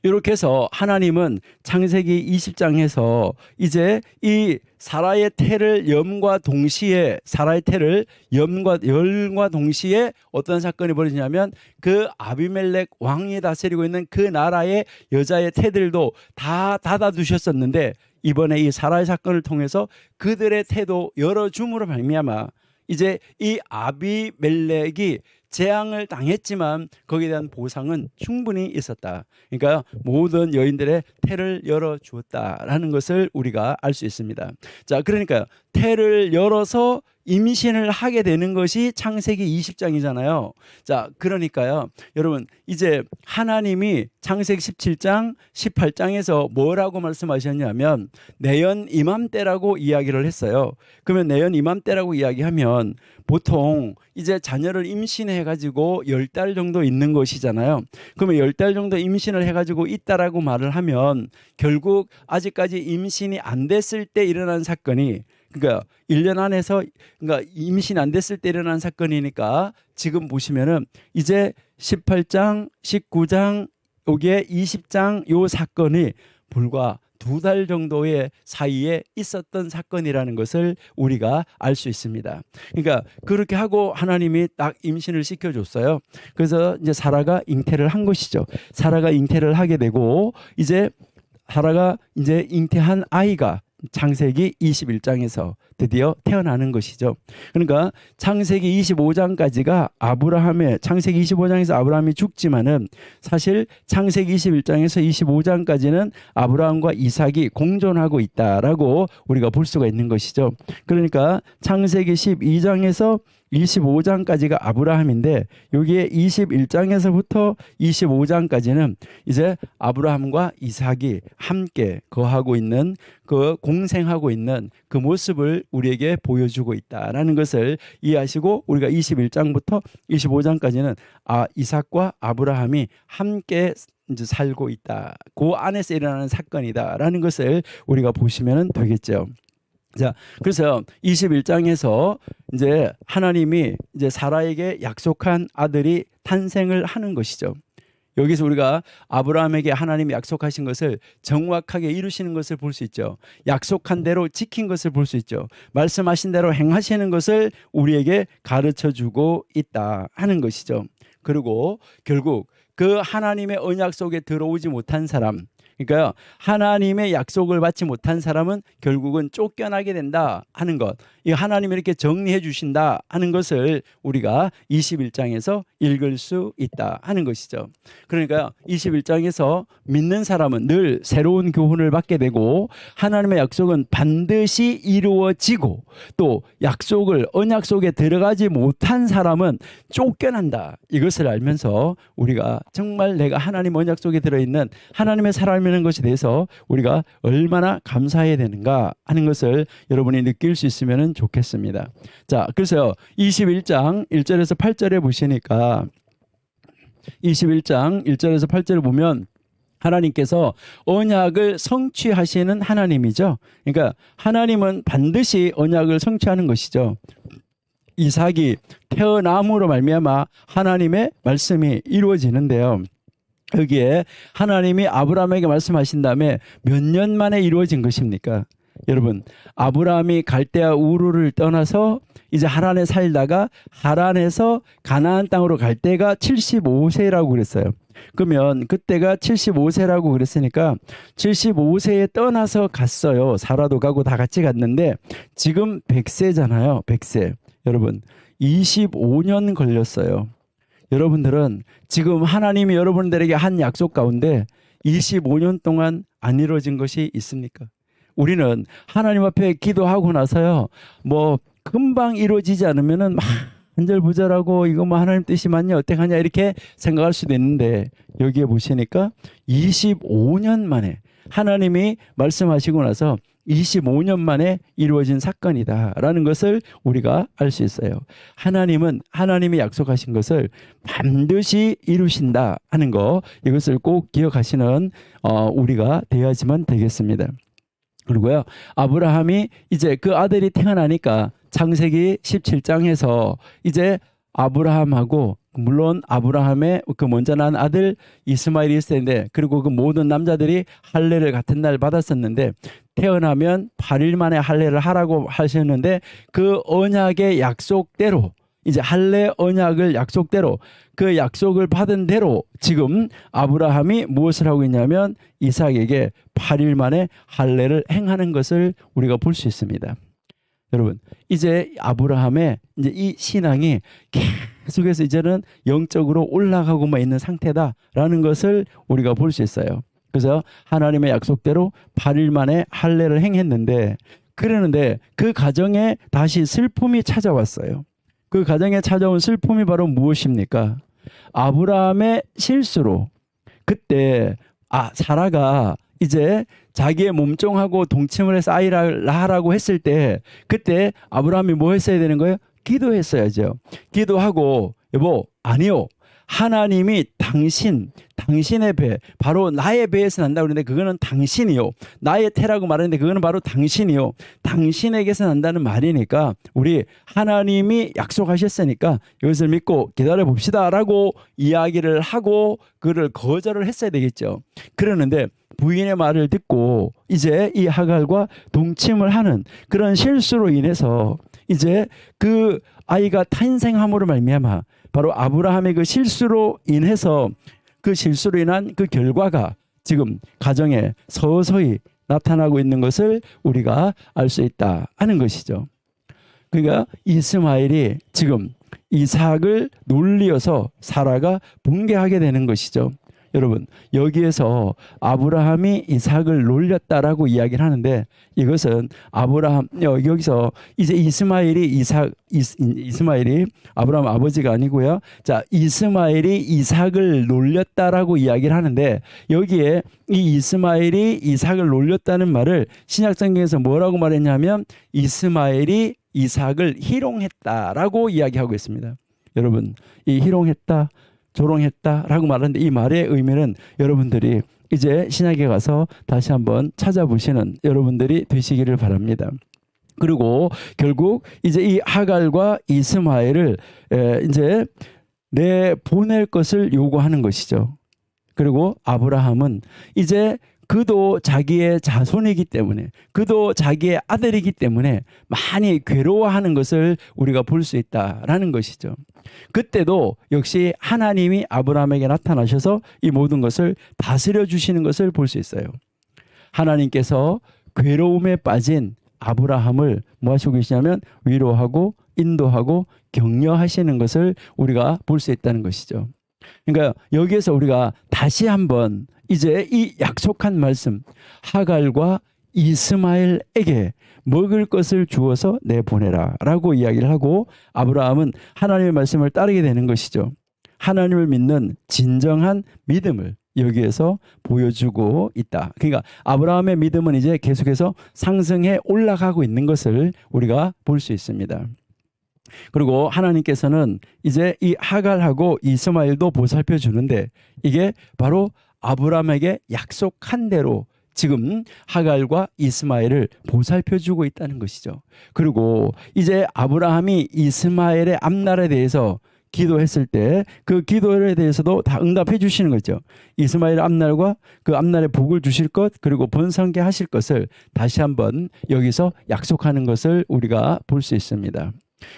이렇게 해서 하나님은 창세기 20장에서 이제 이 사라의 태를 열과 동시에 어떤 사건이 벌어지냐면, 그 아비멜렉 왕이 다스리고 있는 그 나라의 여자의 태들도 다 닫아두셨었는데, 이번에 이 사라의 사건을 통해서 그들의 태도 열어줌으로 말미암아 이제 이 아비멜렉이 재앙을 당했지만 거기에 대한 보상은 충분히 있었다. 그러니까 모든 여인들의 태를 열어주었다라는 것을 우리가 알 수 있습니다. 자, 그러니까 태를 열어서 임신을 하게 되는 것이 창세기 20장이잖아요. 자, 그러니까요, 여러분, 이제 하나님이 창세기 17장, 18장에서 뭐라고 말씀하셨냐면 내연 이맘때라고 이야기를 했어요. 그러면 내연 이맘때라고 이야기하면 보통 이제 자녀를 임신해 가지고 10달 정도 있는 것이잖아요. 그러면 10달 정도 임신을 해 가지고 있다라고 말을 하면 결국 아직까지 임신이 안 됐을 때 일어난 사건이, 그러니까 1년 안에서, 그러니까 임신 안 됐을 때 일어난 사건이니까 지금 보시면은 이제 18장, 19장, 여기에 20장 요 사건이 불과 2달 정도의 사이에 있었던 사건이라는 것을 우리가 알 수 있습니다. 그러니까 그렇게 하고 하나님이 딱 임신을 시켜줬어요. 그래서 이제 사라가 잉태를 한 것이죠. 사라가 잉태를 하게 되고, 이제 사라가 이제 잉태한 아이가 창세기 21장에서 드디어 태어나는 것이죠. 그러니까 창세기 25장까지가 창세기 25장에서 아브라함이 죽지만은 사실 창세기 21장에서 25장까지는 아브라함과 이삭이 공존하고 있다라고 우리가 볼 수가 있는 것이죠. 그러니까 창세기 12장에서 25장까지가 아브라함인데, 여기에 21장에서부터 25장까지는 이제 아브라함과 이삭이 함께 거하고 있는, 그 공생하고 있는 그 모습을 우리에게 보여주고 있다라는 것을 이해하시고, 우리가 21장부터 25장까지는 이삭과 아브라함이 함께 이제 살고 있다, 그 안에서 일어나는 사건이다라는 것을 우리가 보시면 되겠죠. 자, 그래서 21장에서 이제 하나님이 이제 사라에게 약속한 아들이 탄생을 하는 것이죠. 여기서 우리가 아브라함에게 하나님이 약속하신 것을 정확하게 이루시는 것을 볼 수 있죠. 약속한 대로 지킨 것을 볼 수 있죠. 말씀하신 대로 행하시는 것을 우리에게 가르쳐 주고 있다 하는 것이죠. 그리고 결국 그 하나님의 언약 속에 들어오지 못한 사람, 그러니까 하나님의 약속을 받지 못한 사람은 결국은 쫓겨나게 된다 하는 것, 이 하나님이 이렇게 정리해 주신다 하는 것을 우리가 21장에서 읽을 수 있다 하는 것이죠. 그러니까 21장에서 믿는 사람은 늘 새로운 교훈을 받게 되고, 하나님의 약속은 반드시 이루어지고, 또 약속을 언약 속에 들어가지 못한 사람은 쫓겨난다, 이것을 알면서 우리가 정말 내가 하나님 언약 속에 들어있는 하나님의 사람이라는 것에 대해서 우리가 얼마나 감사해야 되는가 하는 것을 여러분이 느낄 수 있으면 좋겠습니다. 자, 그래서 21장 1절에서 8절에 보시니까 21장 1절에서 8절을 보면 하나님께서 언약을 성취하시는 하나님이죠. 그러니까 하나님은 반드시 언약을 성취하는 것이죠. 이삭이 태어남으로 말미암아 하나님의 말씀이 이루어지는데요. 여기에 하나님이 아브라함에게 말씀하신 다음에 몇 년 만에 이루어진 것입니까? 여러분, 아브라함이 갈대아 우르를 떠나서 이제 하란에 살다가 하란에서 가나안 땅으로 갈 때가 75세라고 그랬어요. 그러면 그때가 75세라고 그랬으니까 75세에 떠나서 갔어요. 사라도 가고 다 같이 갔는데 지금 100세잖아요. 100세. 여러분, 25년 걸렸어요. 여러분들은 지금 하나님이 여러분들에게 한 약속 가운데 25년 동안 안 이루어진 것이 있습니까? 우리는 하나님 앞에 기도하고 나서요, 뭐 금방 이루어지지 않으면은 안절부절하고 이거 뭐 하나님 뜻이 맞냐 어떡하냐 이렇게 생각할 수도 있는데, 여기에 보시니까 25년 만에 하나님이 말씀하시고 나서 25년 만에 이루어진 사건이다라는 것을 우리가 알 수 있어요. 하나님은 하나님이 약속하신 것을 반드시 이루신다 하는 거, 이것을 꼭 기억하시는 우리가 되어야지만 되겠습니다. 그리고요, 아브라함이 이제 그 아들이 태어나니까 창세기 17장에서 이제 아브라함하고, 물론 아브라함의 그 먼저 난 아들 이스마엘이 있을 텐데, 그리고 그 모든 남자들이 할례를 같은 날 받았었는데 태어나면 8일 만에 할례를 하라고 하셨는데, 그 언약의 약속대로, 이제 할례 언약을 약속대로, 그 약속을 받은 대로 지금 아브라함이 무엇을 하고 있냐면 이삭에게 8일 만에 할례를 행하는 것을 우리가 볼 수 있습니다. 여러분, 이제 아브라함의 이제 이 신앙이 계속해서 이제는 영적으로 올라가고만 있는 상태다라는 것을 우리가 볼 수 있어요. 그래서 하나님의 약속대로 8일 만에 할례를 행했는데, 그러는데 그 가정에 다시 슬픔이 찾아왔어요. 그 가정에 찾아온 슬픔이 바로 무엇입니까? 아브라함의 실수로, 그때 사라가 이제 자기의 몸종하고 동침을 해서 아이를 낳으라고 했을 때, 그때 아브라함이 뭐 했어야 되는 거예요? 기도했어야죠. 기도하고, 여보, 아니요, 하나님이 당신의 배, 바로 나의 배에서 난다고 그러는데 그거는 당신이요, 나의 태라고 말하는데 그거는 바로 당신이요, 당신에게서 난다는 말이니까 우리 하나님이 약속하셨으니까 이것을 믿고 기다려 봅시다 라고 이야기를 하고 그를 거절을 했어야 되겠죠. 그러는데 부인의 말을 듣고 이제 이 하갈과 동침을 하는 그런 실수로 인해서 이제 그 아이가 탄생함으로 말미암아 바로 아브라함의 그 실수로 인해서, 그 실수로 인한 그 결과가 지금 가정에 서서히 나타나고 있는 것을 우리가 알 수 있다 하는 것이죠. 그러니까 이스마엘이 지금 이삭을 놀리어서 사라가 붕괴하게 되는 것이죠. 여러분, 여기에서 아브라함이 이삭을 놀렸다라고 이야기를 하는데, 이것은 여기서 이제 이스마엘이 아브라함 아버지가 아니고요. 자, 이스마엘이 이삭을 놀렸다라고 이야기를 하는데, 여기에 이 이스마엘이 이삭을 놀렸다는 말을 신약성경에서 뭐라고 말했냐면 이스마엘이 이삭을 희롱했다라고 이야기하고 있습니다. 여러분, 이 희롱했다, 조롱했다라고 말하는데 이 말의 의미는 여러분들이 이제 신약에 가서 다시 한번 찾아보시는 여러분들이 되시기를 바랍니다. 그리고 결국 이제 이 하갈과 이스마엘을 이제 내보낼 것을 요구하는 것이죠. 그리고 아브라함은 이제 그도 자기의 자손이기 때문에, 그도 자기의 아들이기 때문에 많이 괴로워하는 것을 우리가 볼 수 있다라는 것이죠. 그때도 역시 하나님이 아브라함에게 나타나셔서 이 모든 것을 다스려 주시는 것을 볼 수 있어요. 하나님께서 괴로움에 빠진 아브라함을 뭐 하시고 계시냐면 위로하고 인도하고 격려하시는 것을 우리가 볼 수 있다는 것이죠. 그러니까 여기에서 우리가 다시 한번 이제 이 약속한 말씀, 하갈과 이스마엘에게 먹을 것을 주어서 내보내라 라고 이야기를 하고, 아브라함은 하나님의 말씀을 따르게 되는 것이죠. 하나님을 믿는 진정한 믿음을 여기에서 보여주고 있다. 그러니까 아브라함의 믿음은 이제 계속해서 상승해 올라가고 있는 것을 우리가 볼 수 있습니다. 그리고 하나님께서는 이제 이 하갈하고 이스마엘도 보살펴 주는데, 이게 바로 아브라함에게 약속한 대로 지금 하갈과 이스마엘을 보살펴주고 있다는 것이죠. 그리고 이제 아브라함이 이스마엘의 앞날에 대해서 기도했을 때 그 기도에 대해서도 다 응답해 주시는 거죠. 이스마엘 앞날과 그 앞날에 복을 주실 것, 그리고 번성케 하실 것을 다시 한번 여기서 약속하는 것을 우리가 볼 수 있습니다.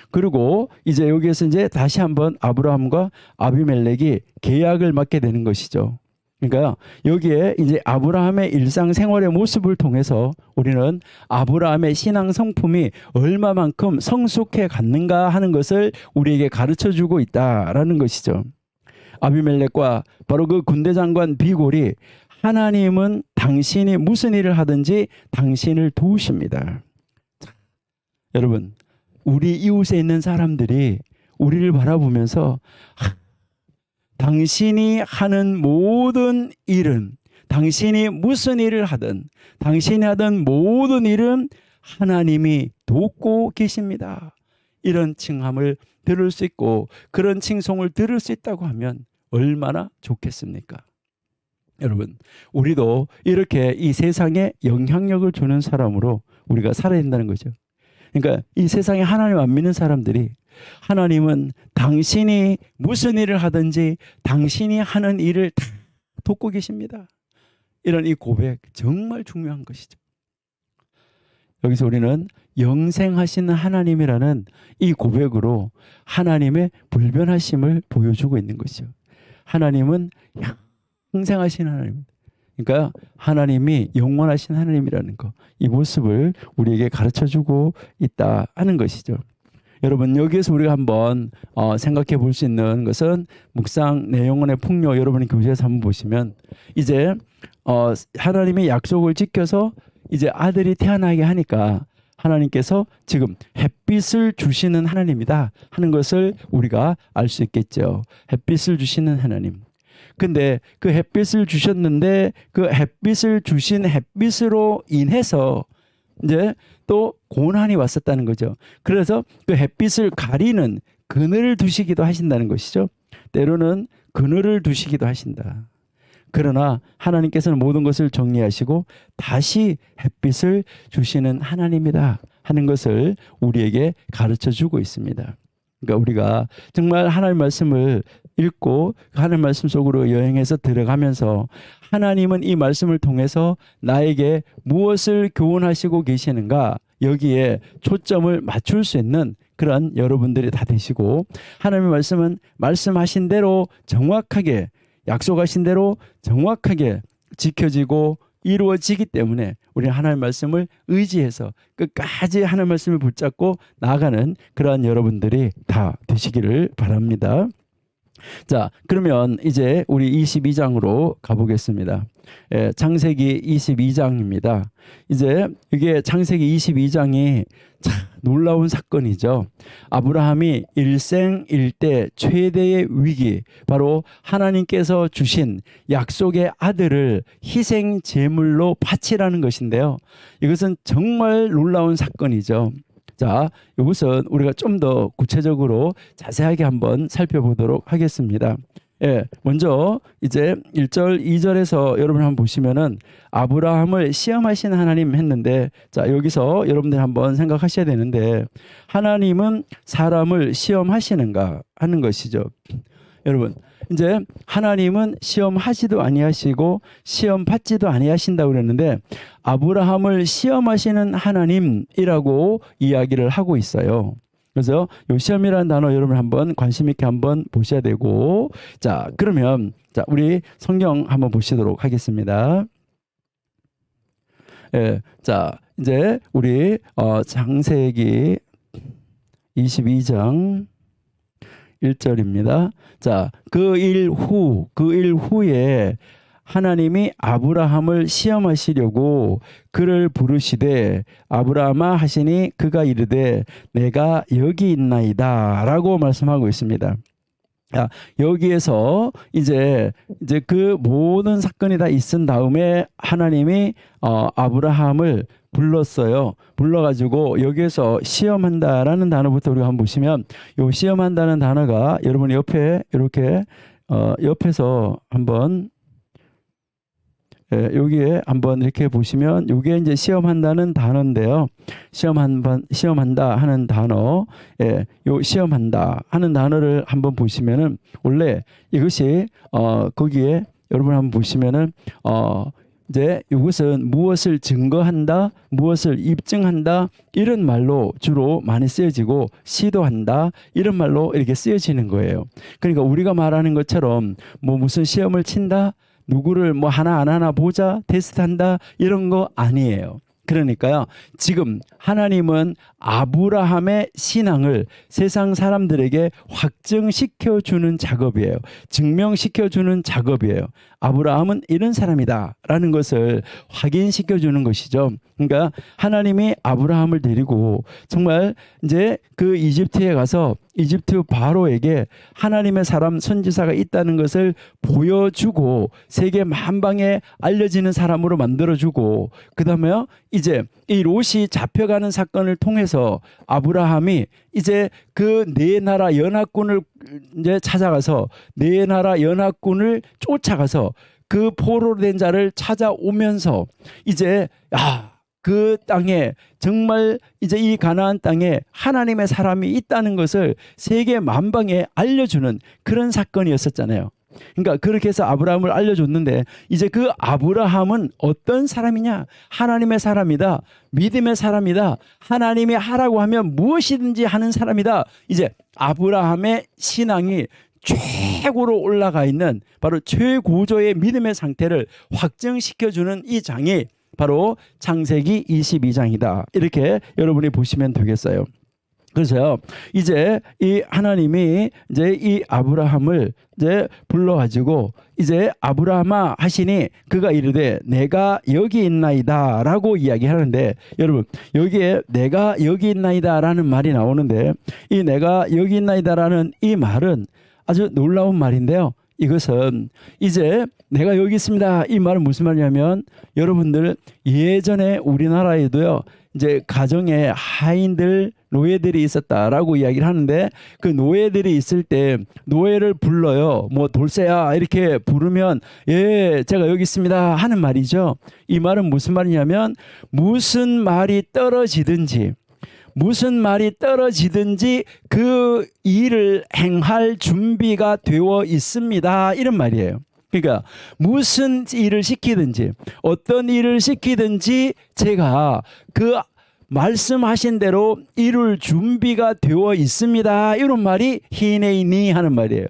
그리고 이제 여기에서 이제 다시 한번 아브라함과 아비멜렉이 계약을 맺게 되는 것이죠. 그러니까 여기에 이제 아브라함의 일상생활의 모습을 통해서 우리는 아브라함의 신앙 성품이 얼마만큼 성숙해 갔는가 하는 것을 우리에게 가르쳐 주고 있다라는 것이죠. 아비멜렉과 바로 그 군대 장관 비골이 하나님은 당신이 무슨 일을 하든지 당신을 도우십니다. 여러분, 우리 이웃에 있는 사람들이 우리를 바라보면서 당신이 하는 모든 일은, 당신이 무슨 일을 하든, 당신이 하던 모든 일은 하나님이 돕고 계십니다. 이런 칭함을 들을 수 있고 그런 칭송을 들을 수 있다고 하면 얼마나 좋겠습니까? 여러분, 우리도 이렇게 이 세상에 영향력을 주는 사람으로 우리가 살아야 된다는 거죠. 그러니까 이 세상에 하나님 안 믿는 사람들이 하나님은 당신이 무슨 일을 하든지 당신이 하는 일을 다 돕고 계십니다. 이런 이 고백 정말 중요한 것이죠. 여기서 우리는 영생하시는 하나님이라는 이 고백으로 하나님의 불변하심을 보여주고 있는 것이죠. 하나님은 영생하신 하나님입니다. 그러니까 하나님이 영원하신 하나님이라는 것, 이 모습을 우리에게 가르쳐주고 있다 하는 것이죠. 여러분, 여기에서 우리가 한번 생각해 볼 수 있는 것은 묵상 내 영혼의 풍요, 여러분이 교재에서 한번 보시면 이제 하나님의 약속을 지켜서 이제 아들이 태어나게 하니까 하나님께서 지금 햇빛을 주시는 하나님이다 하는 것을 우리가 알 수 있겠죠. 햇빛을 주시는 하나님. 근데 그 햇빛을 주셨는데 그 햇빛을 주신 햇빛으로 인해서 이제 또 고난이 왔었다는 거죠. 그래서 그 햇빛을 가리는 그늘을 두시기도 하신다는 것이죠. 때로는 그늘을 두시기도 하신다. 그러나 하나님께서는 모든 것을 정리하시고 다시 햇빛을 주시는 하나님이다 하는 것을 우리에게 가르쳐 주고 있습니다. 그러니까 우리가 정말 하나님 말씀을 읽고 하나님 말씀 속으로 여행해서 들어가면서 하나님은 이 말씀을 통해서 나에게 무엇을 교훈하시고 계시는가, 여기에 초점을 맞출 수 있는 그런 여러분들이 다 되시고, 하나님의 말씀은 말씀하신 대로 정확하게, 약속하신 대로 정확하게 지켜지고 이루어지기 때문에 우리는 하나님의 말씀을 의지해서 끝까지 하나님의 말씀을 붙잡고 나아가는 그러한 여러분들이 다 되시기를 바랍니다. 자, 그러면 이제 우리 22장으로 가보겠습니다. 창세기 22장입니다. 이제 이게 창세기 22장이 참 놀라운 사건이죠. 아브라함이 일생일대 최대의 위기, 바로 하나님께서 주신 약속의 아들을 희생 제물로 바치라는 것인데요. 이것은 정말 놀라운 사건이죠. 자, 이것은 우리가 좀 더 구체적으로 자세하게 한번 살펴보도록 하겠습니다. 먼저 이제 1절, 2절에서 여러분 한번 보시면은 아브라함을 시험하신 하나님 했는데, 자, 여기서 여러분들 한번 생각하셔야 되는데, 하나님은 사람을 시험하시는가 하는 것이죠. 여러분, 이제 하나님은 시험하지도 아니하시고 시험 받지도 아니하신다고 그랬는데 아브라함을 시험하시는 하나님이라고 이야기를 하고 있어요. 그래서 이 시험이라는 단어 여러분 한번 관심 있게 한번 보셔야 되고, 자, 그러면 자, 우리 성경 한번 보시도록 하겠습니다. 자, 이제 우리 창세기 22장 1절입니다. 자, 그 일 후에 하나님이 아브라함을 시험하시려고 그를 부르시되 아브라함아 하시니 그가 이르되 내가 여기 있나이다 라고 말씀하고 있습니다. 여기에서 이제 그 모든 사건이 다 있은 다음에 하나님이 아브라함을 불렀어요. 불러가지고 여기에서 시험한다라는 단어부터 우리가 한번 보시면, 요 시험한다는 단어가 여러분 옆에 이렇게 옆에서 한번 여기에 한번 이렇게 보시면 이게 이제 시험한다는 단어인데요. 시험한다 하는 단어, 요 시험한다 하는 단어를 한번 보시면은 원래 이것이 거기에 여러분 한번 보시면은 이제 이것은 무엇을 증거한다, 무엇을 입증한다 이런 말로 주로 많이 쓰여지고 시도한다 이런 말로 이렇게 쓰여지는 거예요. 그러니까 우리가 말하는 것처럼 뭐 무슨 시험을 친다, 누구를 뭐 하나 안 하나 보자, 테스트한다 이런 거 아니에요. 그러니까요, 지금 하나님은 아브라함의 신앙을 세상 사람들에게 확증시켜 주는 작업이에요. 증명시켜 주는 작업이에요. 아브라함은 이런 사람이다라는 것을 확인시켜 주는 것이죠. 그러니까 하나님이 아브라함을 데리고 정말 이제 그 이집트에 가서 이집트 바로에게 하나님의 사람 선지자가 있다는 것을 보여주고 세계 만방에 알려지는 사람으로 만들어주고, 그 다음에 이제 이 롯이 잡혀가는 사건을 통해서 아브라함이 이제 그 네 나라 연합군을 이제 찾아가서 네 나라 연합군을 쫓아가서 그 포로된 자를 찾아오면서 이제 그 땅에 정말 이제 이 가나안 땅에 하나님의 사람이 있다는 것을 세계 만방에 알려주는 그런 사건이었었잖아요. 그러니까 그렇게 해서 아브라함을 알려줬는데 이제 그 아브라함은 어떤 사람이냐? 하나님의 사람이다. 믿음의 사람이다. 하나님이 하라고 하면 무엇이든지 하는 사람이다. 이제 아브라함의 신앙이 최고로 올라가 있는 바로 최고조의 믿음의 상태를 확증시켜주는 이 장이 바로 창세기 22장이다. 이렇게 여러분이 보시면 되겠어요. 그래서요, 이제 이 하나님이 이제 이 아브라함을 이제 불러가지고 이제 아브라함아 하시니 그가 이르되 내가 여기 있나이다 라고 이야기하는데, 여러분 여기에 내가 여기 있나이다 라는 말이 나오는데 이 내가 여기 있나이다 라는 이 말은 아주 놀라운 말인데요. 이것은 이제 내가 여기 있습니다. 이 말은 무슨 말이냐면, 여러분들 예전에 우리나라에도요 이제 가정에 하인들 노예들이 있었다라고 이야기를 하는데, 그 노예들이 있을 때 노예를 불러요. 뭐 돌쇠야 이렇게 부르면 예 제가 여기 있습니다 하는 말이죠. 이 말은 무슨 말이냐면, 무슨 말이 떨어지든지 그 일을 행할 준비가 되어 있습니다 이런 말이에요. 그러니까 무슨 일을 시키든지 어떤 일을 시키든지 제가 그 말씀하신 대로 이룰 준비가 되어 있습니다 이런 말이 히네이니 하는 말이에요.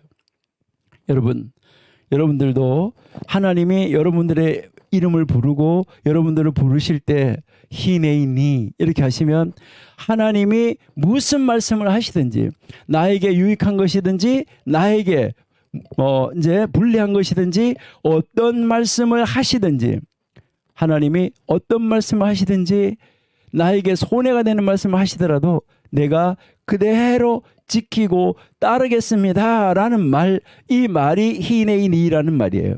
여러분들도 하나님이 여러분들의 이름을 부르고 여러분들을 부르실 때 히네이니 이렇게 하시면 하나님이 무슨 말씀을 하시든지 나에게 유익한 것이든지 나에게 이제 불리한 것이든지 어떤 말씀을 하시든지, 하나님이 어떤 말씀을 하시든지 나에게 손해가 되는 말씀을 하시더라도 내가 그대로 지키고 따르겠습니다 라는 말, 이 말이 히네이니라는 말이에요.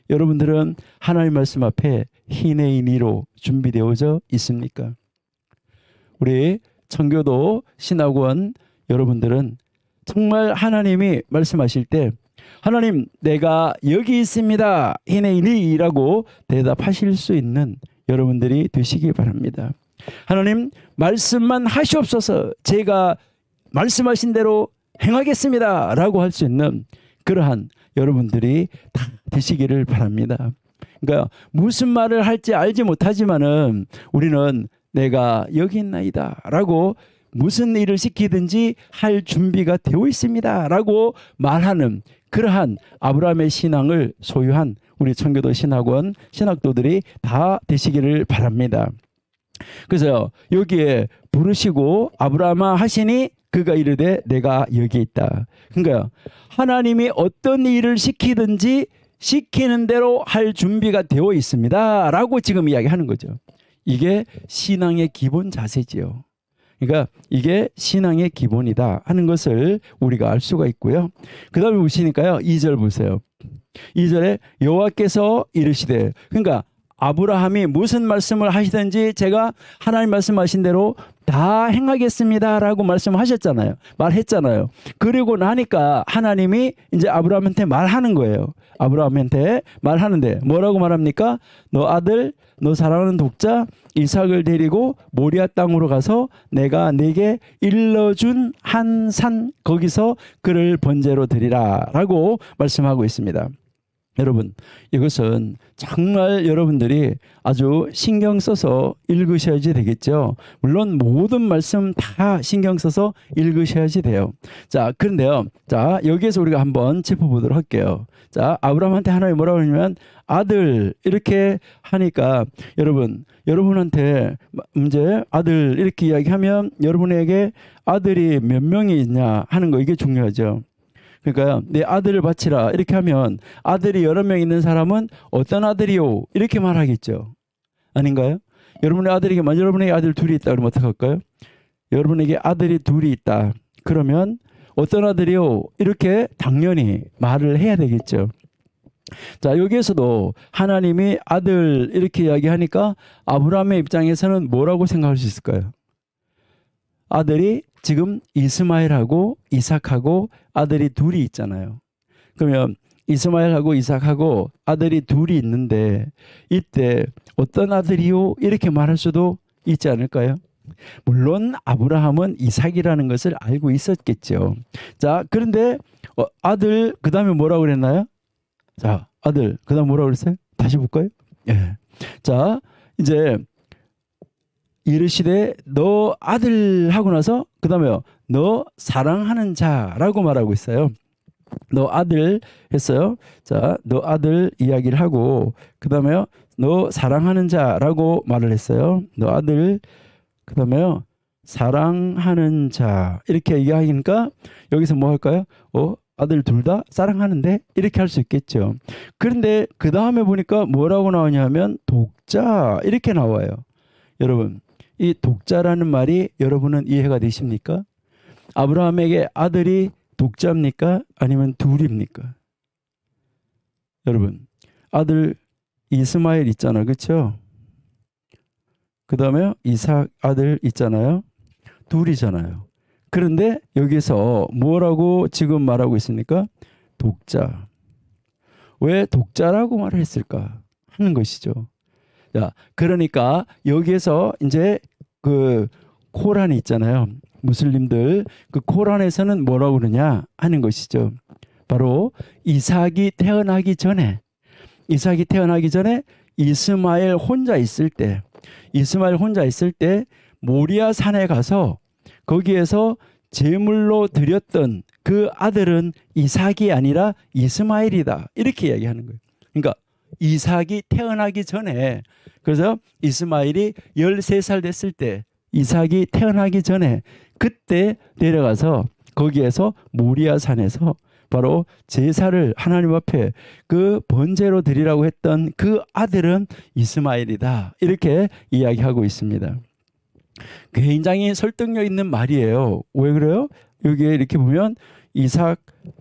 여러분들은 하나님 말씀 앞에 히네이니로 준비되어져 있습니까? 우리 청교도 신학원 여러분들은 정말 하나님이 말씀하실 때 하나님 내가 여기 있습니다 히네이니라고 대답하실 수 있는 여러분들이 되시기 바랍니다. 하나님 말씀만 하시옵소서, 제가 말씀하신 대로 행하겠습니다 라고 할 수 있는 그러한 여러분들이 다 되시기를 바랍니다. 그러니까 무슨 말을 할지 알지 못하지만은 우리는 내가 여기 있나이다 라고 무슨 일을 시키든지 할 준비가 되어 있습니다 라고 말하는 그러한 아브라함의 신앙을 소유한 우리 청교도 신학원 신학도들이 다 되시기를 바랍니다. 그래서 여기에 부르시고 아브라함아 하시니 그가 이르되 내가 여기 있다. 그러니까 하나님이 어떤 일을 시키든지 시키는 대로 할 준비가 되어 있습니다 라고 지금 이야기하는 거죠. 이게 신앙의 기본 자세지요. 그러니까 이게 신앙의 기본이다 하는 것을 우리가 알 수가 있고요. 그 다음에 보시니까요 2절 보세요. 2절에 여호와께서 이르시되, 그러니까 아브라함이 무슨 말씀을 하시든지 제가 하나님 말씀하신 대로 다 행하겠습니다라고 말씀하셨잖아요. 말했잖아요. 그리고 나니까 하나님이 이제 아브라함한테 말하는 거예요. 아브라함한테 말하는데 뭐라고 말합니까? 너 아들, 너 사랑하는 독자 이삭을 데리고 모리아 땅으로 가서 내가 네게 일러준 한 산 거기서 그를 번제로 드리라라고 말씀하고 있습니다. 여러분, 이것은 정말 여러분들이 아주 신경 써서 읽으셔야지 되겠죠. 물론 모든 말씀 다 신경 써서 읽으셔야지 돼요. 자, 그런데요. 자, 여기에서 우리가 한번 짚어보도록 할게요. 자, 아브라함한테 하나님이 뭐라고 하냐면 아들 이렇게 하니까 여러분한테 이제 아들 이렇게 이야기하면 여러분에게 아들이 몇 명이 있냐 하는 거 이게 중요하죠. 그러니까 내 아들을 바치라 이렇게 하면 아들이 여러 명 있는 사람은 어떤 아들이요? 이렇게 말하겠죠. 아닌가요? 여러분의 아들에게 만약 여러분에게 아들 둘이 있다 그러면 어떡할까요? 여러분에게 아들이 둘이 있다. 그러면 어떤 아들이요? 이렇게 당연히 말을 해야 되겠죠. 자, 여기에서도 하나님이 아들 이렇게 이야기하니까 아브라함의 입장에서는 뭐라고 생각할 수 있을까요? 아들이 지금 이스마엘하고 이삭하고 아들이 둘이 있잖아요. 그러면 이스마엘하고 이삭하고 아들이 둘이 있는데 이때 어떤 아들이요? 이렇게 말할 수도 있지 않을까요? 물론 아브라함은 이삭이라는 것을 알고 있었겠죠. 자, 그런데 아들 그 다음에 뭐라고 그랬나요? 자, 아들 그 다음 뭐라고 그랬어요? 다시 볼까요? 예. 자, 이제 이르시되 너 아들 하고 나서 그 다음에요. 너 사랑하는 자라고 말하고 있어요. 너 아들 했어요. 자, 너 아들 이야기를 하고 그 다음에요. 너 사랑하는 자라고 말을 했어요. 너 아들 그 다음에요. 사랑하는 자 이렇게 얘기하니까 여기서 뭐 할까요? 아들 둘 다 사랑하는데 이렇게 할 수 있겠죠. 그런데 그 다음에 보니까 뭐라고 나오냐면 독자 이렇게 나와요. 여러분 이 독자라는 말이 여러분은 이해가 되십니까? 아브라함에게 아들이 독자입니까? 아니면 둘입니까? 여러분 아들 이스마엘 있잖아, 그렇죠? 그 다음에 이삭 아들 있잖아요. 둘이잖아요. 그런데 여기서 뭐라고 지금 말하고 있습니까? 독자. 왜 독자라고 말을 했을까 하는 것이죠. 자, 그러니까 여기에서 이제 그 코란이 있잖아요. 무슬림들 그 코란에서는 뭐라고 그러냐 하는 것이죠. 바로 이삭이 태어나기 전에 이스마엘 혼자 있을 때 모리아 산에 가서 거기에서 제물로 드렸던 그 아들은 이삭이 아니라 이스마엘이다. 이렇게 이야기하는 거예요. 그러니까 이삭이 태어나기 전에 그래서 이스마엘이 13살 됐을 때 이삭이 태어나기 전에 그때 내려가서 거기에서 모리아 산에서 바로 제사를 하나님 앞에 그 번제로 드리라고 했던 그 아들은 이스마엘이다. 이렇게 이야기하고 있습니다. 굉장히 설득력 있는 말이에요. 왜 그래요? 여기에 이렇게 보면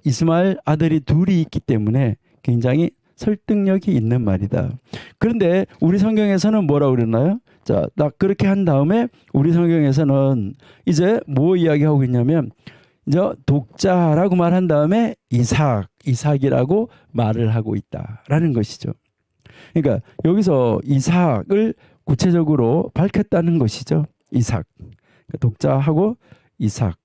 이스마엘 아들이 둘이 있기 때문에 굉장히 설득력이 있는 말이다. 그런데 우리 성경에서는 뭐라고 그랬나요? 자, 딱 그렇게 한 다음에 우리 성경에서는 이제 뭐 이야기하고 있냐면 이제 독자라고 말한 다음에 이삭이라고 말을 하고 있다라는 것이죠. 그러니까 여기서 이삭을 구체적으로 밝혔다는 것이죠. 이삭. 독자하고 이삭.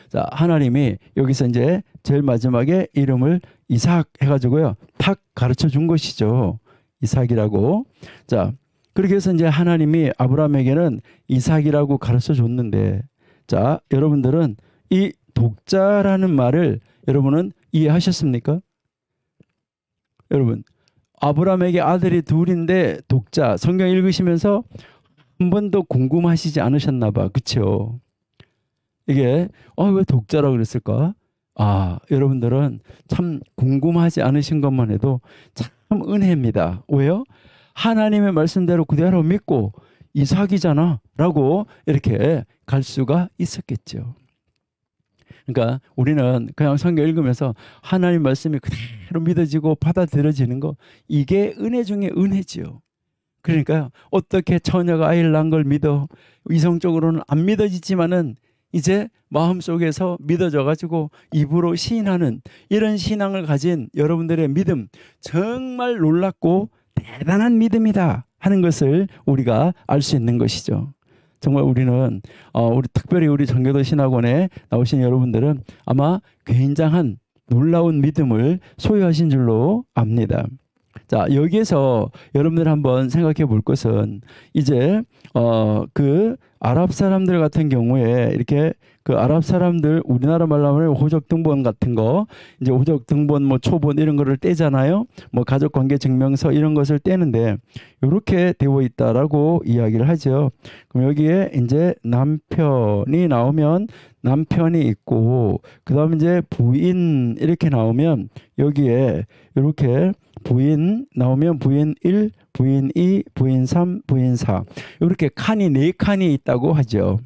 자, 하나님이 여기서 이제 제일 마지막에 이름을 이삭 해가지고요. 탁 가르쳐 준 것이죠. 이삭이라고. 자, 그렇게 해서 이제 하나님이 아브라함에게는 이삭이라고 가르쳐 줬는데, 자, 여러분들은 이 독자라는 말을 여러분은 이해하셨습니까? 여러분, 아브라함에게 아들이 둘인데 독자, 성경 읽으시면서 한 번도 궁금하시지 않으셨나 봐. 그렇죠? 이게 왜 독자라고 그랬을까? 여러분들은 참 궁금하지 않으신 것만 해도 참 은혜입니다. 왜요? 하나님의 말씀대로 그대로 믿고 이삭이잖아 라고 이렇게 갈 수가 있었겠죠. 그러니까 우리는 그냥 성경 읽으면서 하나님 말씀이 그대로 믿어지고 받아들여지는 거, 이게 은혜 중에 은혜지요. 그러니까요. 어떻게 처녀가 아이를 낳은 걸 믿어? 이성적으로는 안 믿어지지만은 이제 마음속에서 믿어져 가지고 입으로 시인하는 이런 신앙을 가진 여러분들의 믿음, 정말 놀랍고 대단한 믿음이다 하는 것을 우리가 알 수 있는 것이죠. 정말 우리는 우리 특별히 우리 정교도 신학원에 나오신 여러분들은 아마 굉장한 놀라운 믿음을 소유하신 줄로 압니다. 자, 여기에서 여러분들 한번 생각해 볼 것은 이제 그 아랍 사람들 같은 경우에 이렇게 그 아랍 사람들 우리나라 말로 하면 호적 등본 같은 거 이제 호적 등본 뭐 초본 이런 거를 떼잖아요. 뭐 가족 관계 증명서 이런 것을 떼는데 이렇게 되어 있다라고 이야기를 하죠. 그럼 여기에 이제 남편이 나오면 남편이 있고 그다음에 이제 부인 이렇게 나오면 여기에 이렇게 부인 나오면 부인 1, 부인 2, 부인 3, 부인 4 이렇게 칸이 4칸이 있다고 하죠.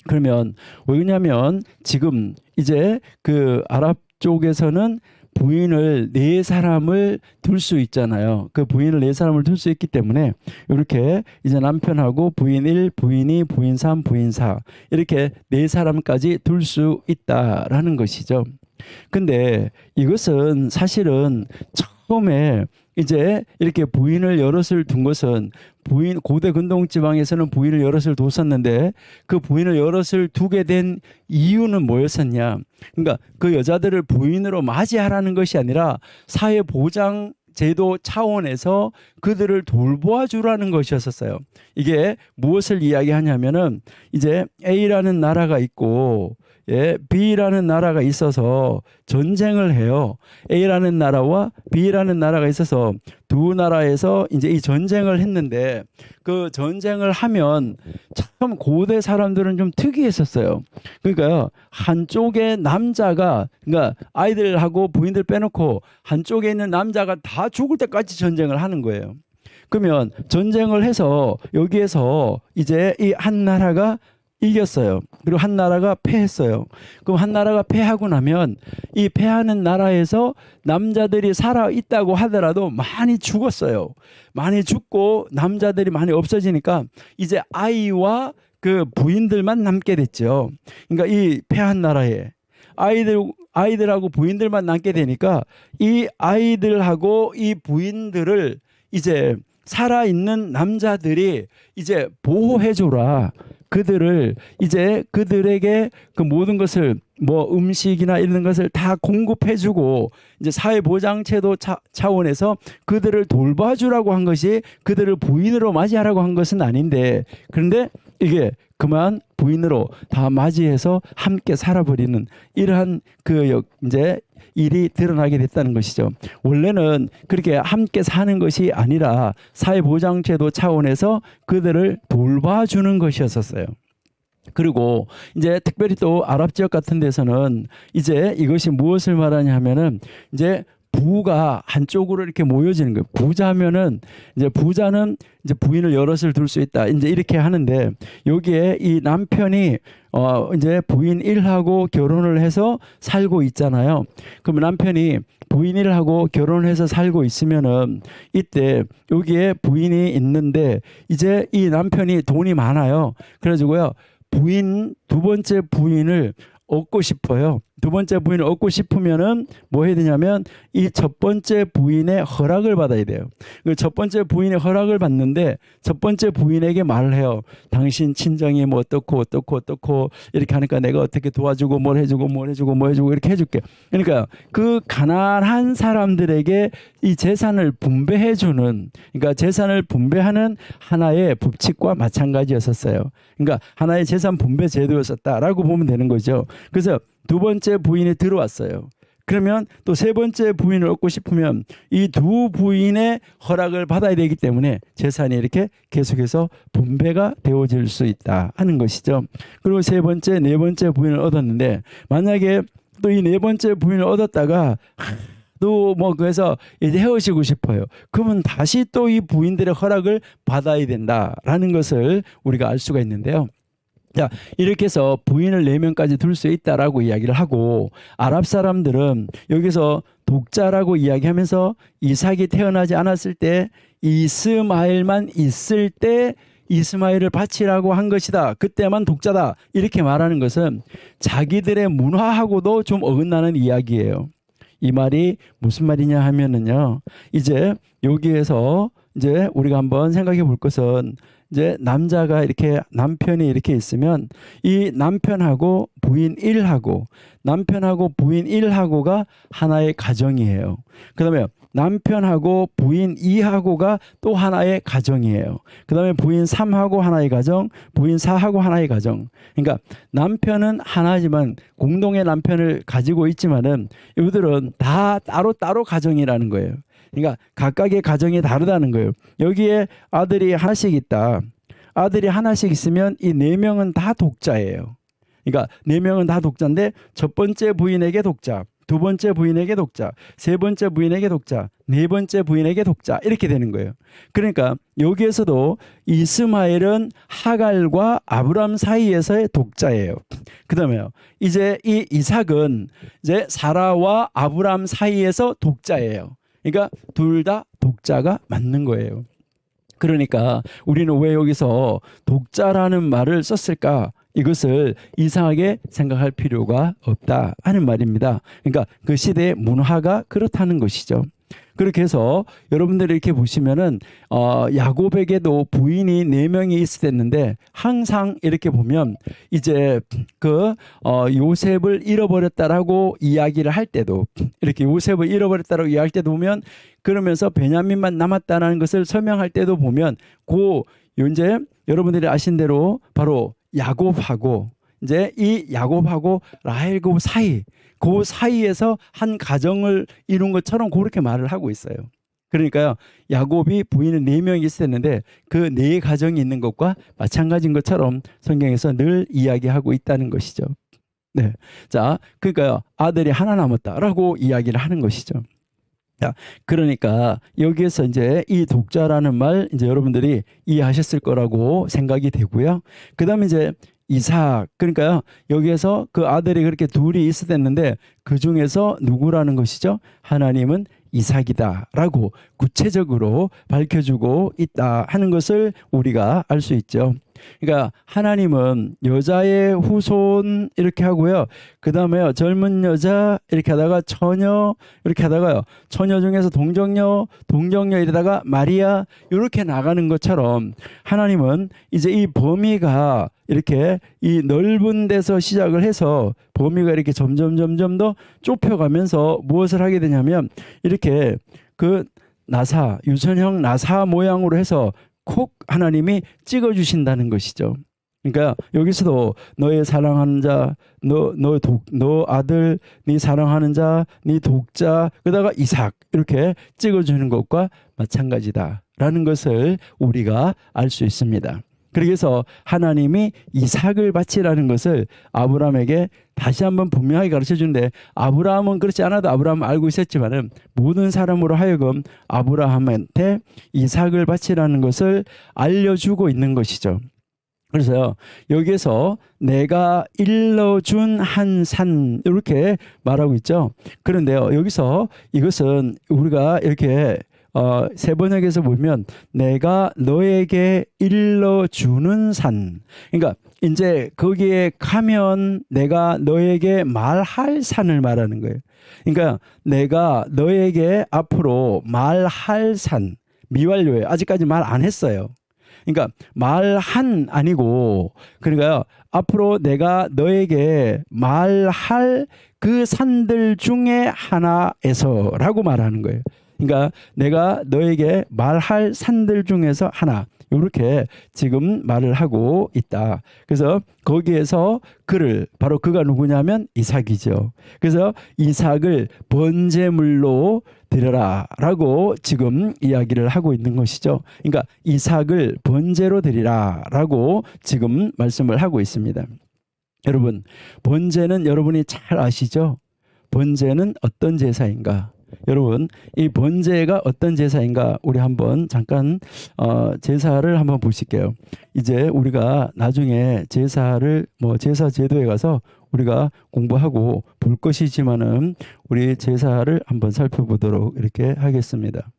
그러면 왜냐면 지금 이제 그 아랍 쪽에서는 부인을 4사람을 둘 수 있잖아요. 그 부인을 4사람을 둘 수 있기 때문에 이렇게 이제 남편하고 부인 1, 부인 2, 부인 3, 부인 4 이렇게 4사람까지 둘 수 있다라는 것이죠. 근데 이것은 사실은 처음에 이제 이렇게 부인을 여럿을 둔 것은 부인 고대 근동 지방에서는 부인을 여럿을 뒀었는데 그 부인을 여럿을 두게 된 이유는 뭐였었냐? 그러니까 그 여자들을 부인으로 맞이하라는 것이 아니라 사회 보장 제도 차원에서 그들을 돌보아 주라는 것이었어요. 이게 무엇을 이야기하냐면은 이제 A라는 나라가 있고 B라는 나라가 있어서 전쟁을 해요. A라는 나라와 B라는 나라가 있어서 두 나라에서 이제 이 전쟁을 했는데 그 전쟁을 하면 참 고대 사람들은 좀 특이했었어요. 그러니까요, 한쪽에 남자가 그러니까 아이들하고 부인들 빼놓고 한쪽에 있는 남자가 다 죽을 때까지 전쟁을 하는 거예요. 그러면 전쟁을 해서 여기에서 이제 이 한 나라가 이겼어요. 그리고 한 나라가 패했어요. 그럼 한 나라가 패하고 나면 이 패하는 나라에서 남자들이 살아 있다고 하더라도 많이 죽었어요. 많이 죽고 남자들이 많이 없어지니까 이제 아이와 그 부인들만 남게 됐죠. 그러니까 이 패한 나라에 아이들하고 부인들만 남게 되니까 이 아이들하고 이 부인들을 이제 살아있는 남자들이 이제 보호해줘라. 그들을 이제 그들에게 그 모든 것을 뭐 음식이나 이런 것을 다 공급해주고 이제 사회보장제도 차원에서 그들을 돌봐주라고 한 것이 그들을 부인으로 맞이하라고 한 것은 아닌데 그런데 이게 그만 부인으로 다 맞이해서 함께 살아버리는 이러한 그 이제 일이 드러나게 됐다는 것이죠. 원래는 그렇게 함께 사는 것이 아니라 사회보장제도 차원에서 그들을 돌봐주는 것이었었어요. 그리고 이제 특별히 또 아랍 지역 같은 데서는 이제 이것이 무엇을 말하냐 하면은 이제 부가 한쪽으로 이렇게 모여지는 거예요. 부자면은 이제 부자는 이제 부인을 여럿을 둘 수 있다. 이제 이렇게 하는데 여기에 이 남편이 이제 부인 1하고 결혼을 해서 살고 있잖아요. 그럼 남편이 부인 1하고 결혼해서 살고 있으면은 이때 여기에 부인이 있는데 이제 이 남편이 돈이 많아요. 그래가지고요. 두 번째 부인을 얻고 싶어요. 두 번째 부인을 얻고 싶으면은 뭐 해야 되냐면 이 첫 번째 부인의 허락을 받아야 돼요. 그 첫 번째 부인의 허락을 받는데 첫 번째 부인에게 말을 해요. 당신 친정이 뭐 어떻고 이렇게 하니까 내가 어떻게 도와주고 뭘 해주고 이렇게 해줄게. 그러니까 그 가난한 사람들에게 이 재산을 분배해주는 그러니까 재산을 분배하는 하나의 법칙과 마찬가지였었어요. 그러니까 하나의 재산 분배 제도였었다라고 보면 되는 거죠. 그래서 두 번째 부인이 들어왔어요. 그러면 또 세 번째 부인을 얻고 싶으면 이 두 부인의 허락을 받아야 되기 때문에 재산이 이렇게 계속해서 분배가 되어질 수 있다 하는 것이죠. 그리고 세 번째, 네 번째 부인을 얻었는데 만약에 또 이 네 번째 부인을 얻었다가 또 뭐 그래서 이제 헤어지고 싶어요. 그러면 다시 또 이 부인들의 허락을 받아야 된다라는 것을 우리가 알 수가 있는데요. 자, 이렇게 해서 부인을 4명까지 둘 수 있다라고 이야기를 하고, 아랍 사람들은 여기서 독자라고 이야기하면서 이삭이 태어나지 않았을 때 이스마엘만 있을 때 이스마엘을 바치라고 한 것이다. 그때만 독자다. 이렇게 말하는 것은 자기들의 문화하고도 좀 어긋나는 이야기예요. 이 말이 무슨 말이냐 하면은요, 이제 여기에서 이제 우리가 한번 생각해 볼 것은, 이제 남자가 이렇게 남편이 이렇게 있으면 이 남편하고 부인 1하고 남편하고 부인 1하고가 하나의 가정이에요. 그다음에 남편하고 부인 2하고가 또 하나의 가정이에요. 그다음에 부인 3하고 하나의 가정, 부인 4하고 하나의 가정. 그러니까 남편은 하나지만 공동의 남편을 가지고 있지만은 이들은 다 따로따로 가정이라는 거예요. 그러니까 각각의 가정이 다르다는 거예요. 여기에 아들이 하나씩 있다. 아들이 하나씩 있으면 이 4명은 다 독자예요. 그러니까 4명은 다 독자인데 첫 번째 부인에게 독자, 두 번째 부인에게 독자, 세 번째 부인에게 독자, 네 번째 부인에게 독자, 이렇게 되는 거예요. 그러니까 여기에서도 이스마엘은 하갈과 아브람 사이에서의 독자예요. 그다음에요, 이제 이 이삭은 이제 사라와 아브람 사이에서 독자예요. 그러니까 둘 다 독자가 맞는 거예요. 그러니까 우리는 왜 여기서 독자라는 말을 썼을까? 이것을 이상하게 생각할 필요가 없다 하는 말입니다. 그러니까 그 시대의 문화가 그렇다는 것이죠. 그렇게 해서 여러분들이 이렇게 보시면은 야곱에게도 부인이 4명이 있었는데 항상 이렇게 보면 이제 그 요셉을 잃어버렸다라고 이야기를 할 때도, 이렇게 요셉을 잃어버렸다라고 이야기할 때도 보면, 그러면서 베냐민만 남았다는 것을 설명할 때도 보면 이제 여러분들이 아신 대로 바로 야곱하고 이제 이 야곱하고 라헬 그 사이에서 한 가정을 이룬 것처럼 그렇게 말을 하고 있어요. 그러니까요, 야곱이 부인은 4명이 있었는데 그 4가정이 있는 것과 마찬가지인 것처럼 성경에서 늘 이야기하고 있다는 것이죠. 네, 자, 그러니까요, 아들이 하나 남았다라고 이야기를 하는 것이죠. 자, 그러니까 여기에서 이제 이 독자라는 말 이제 여러분들이 이해하셨을 거라고 생각이 되고요. 그다음에 이제 이삭, 그러니까요, 여기에서 그 아들이 그렇게 둘이 있었는데 그 중에서 누구라는 것이죠? 하나님은 이삭이다라고 구체적으로 밝혀주고 있다 하는 것을 우리가 알 수 있죠. 그러니까 하나님은 여자의 후손 이렇게 하고요. 그 다음에 젊은 여자 이렇게 하다가 처녀 이렇게 하다가요. 처녀 중에서 동정녀 이러다가 마리아 이렇게 나가는 것처럼 하나님은 이제 이 범위가 이렇게 이 넓은 데서 시작을 해서 범위가 이렇게 점점 더 좁혀가면서 무엇을 하게 되냐면 이렇게 그 나사, 유선형 나사 모양으로 해서 콕 하나님이 찍어주신다는 것이죠. 그러니까 여기서도 너의 사랑하는 자, 너 아들, 네 사랑하는 자, 네 독자, 그러다가 이삭 이렇게 찍어주는 것과 마찬가지다라는 것을 우리가 알 수 있습니다. 그래서 하나님이 이삭을 바치라는 것을 아브라함에게 다시 한번 분명하게 가르쳐 주는데, 아브라함은 그렇지 않아도 아브라함은 알고 있었지만은 모든 사람으로 하여금 아브라함한테 이삭을 바치라는 것을 알려주고 있는 것이죠. 그래서요, 여기에서 내가 일러준 한 산 이렇게 말하고 있죠. 그런데요, 여기서 이것은 우리가 이렇게 세 번역에서 보면 내가 너에게 일러주는 산, 그러니까 이제 거기에 가면 내가 너에게 말할 산을 말하는 거예요. 그러니까 내가 너에게 앞으로 말할 산, 미완료예요. 아직까지 말 안 했어요. 그러니까 말한 아니고, 그러니까요, 앞으로 내가 너에게 말할 그 산들 중에 하나에서라고 말하는 거예요. 그러니까 내가 너에게 말할 산들 중에서 하나, 이렇게 지금 말을 하고 있다. 그래서 거기에서 바로 그가 누구냐면 이삭이죠. 그래서 이삭을 번제물로 드려라 라고 지금 이야기를 하고 있는 것이죠. 그러니까 이삭을 번제로 드리라 라고 지금 말씀을 하고 있습니다. 여러분, 번제는 여러분이 잘 아시죠? 번제는 어떤 제사인가? 여러분, 이 번제가 어떤 제사인가 우리 한번 잠깐 제사를 한번 보실게요. 이제 우리가 나중에 제사를 제사 제도에 가서 우리가 공부하고 볼 것이지만은 우리 제사를 한번 살펴보도록 이렇게 하겠습니다.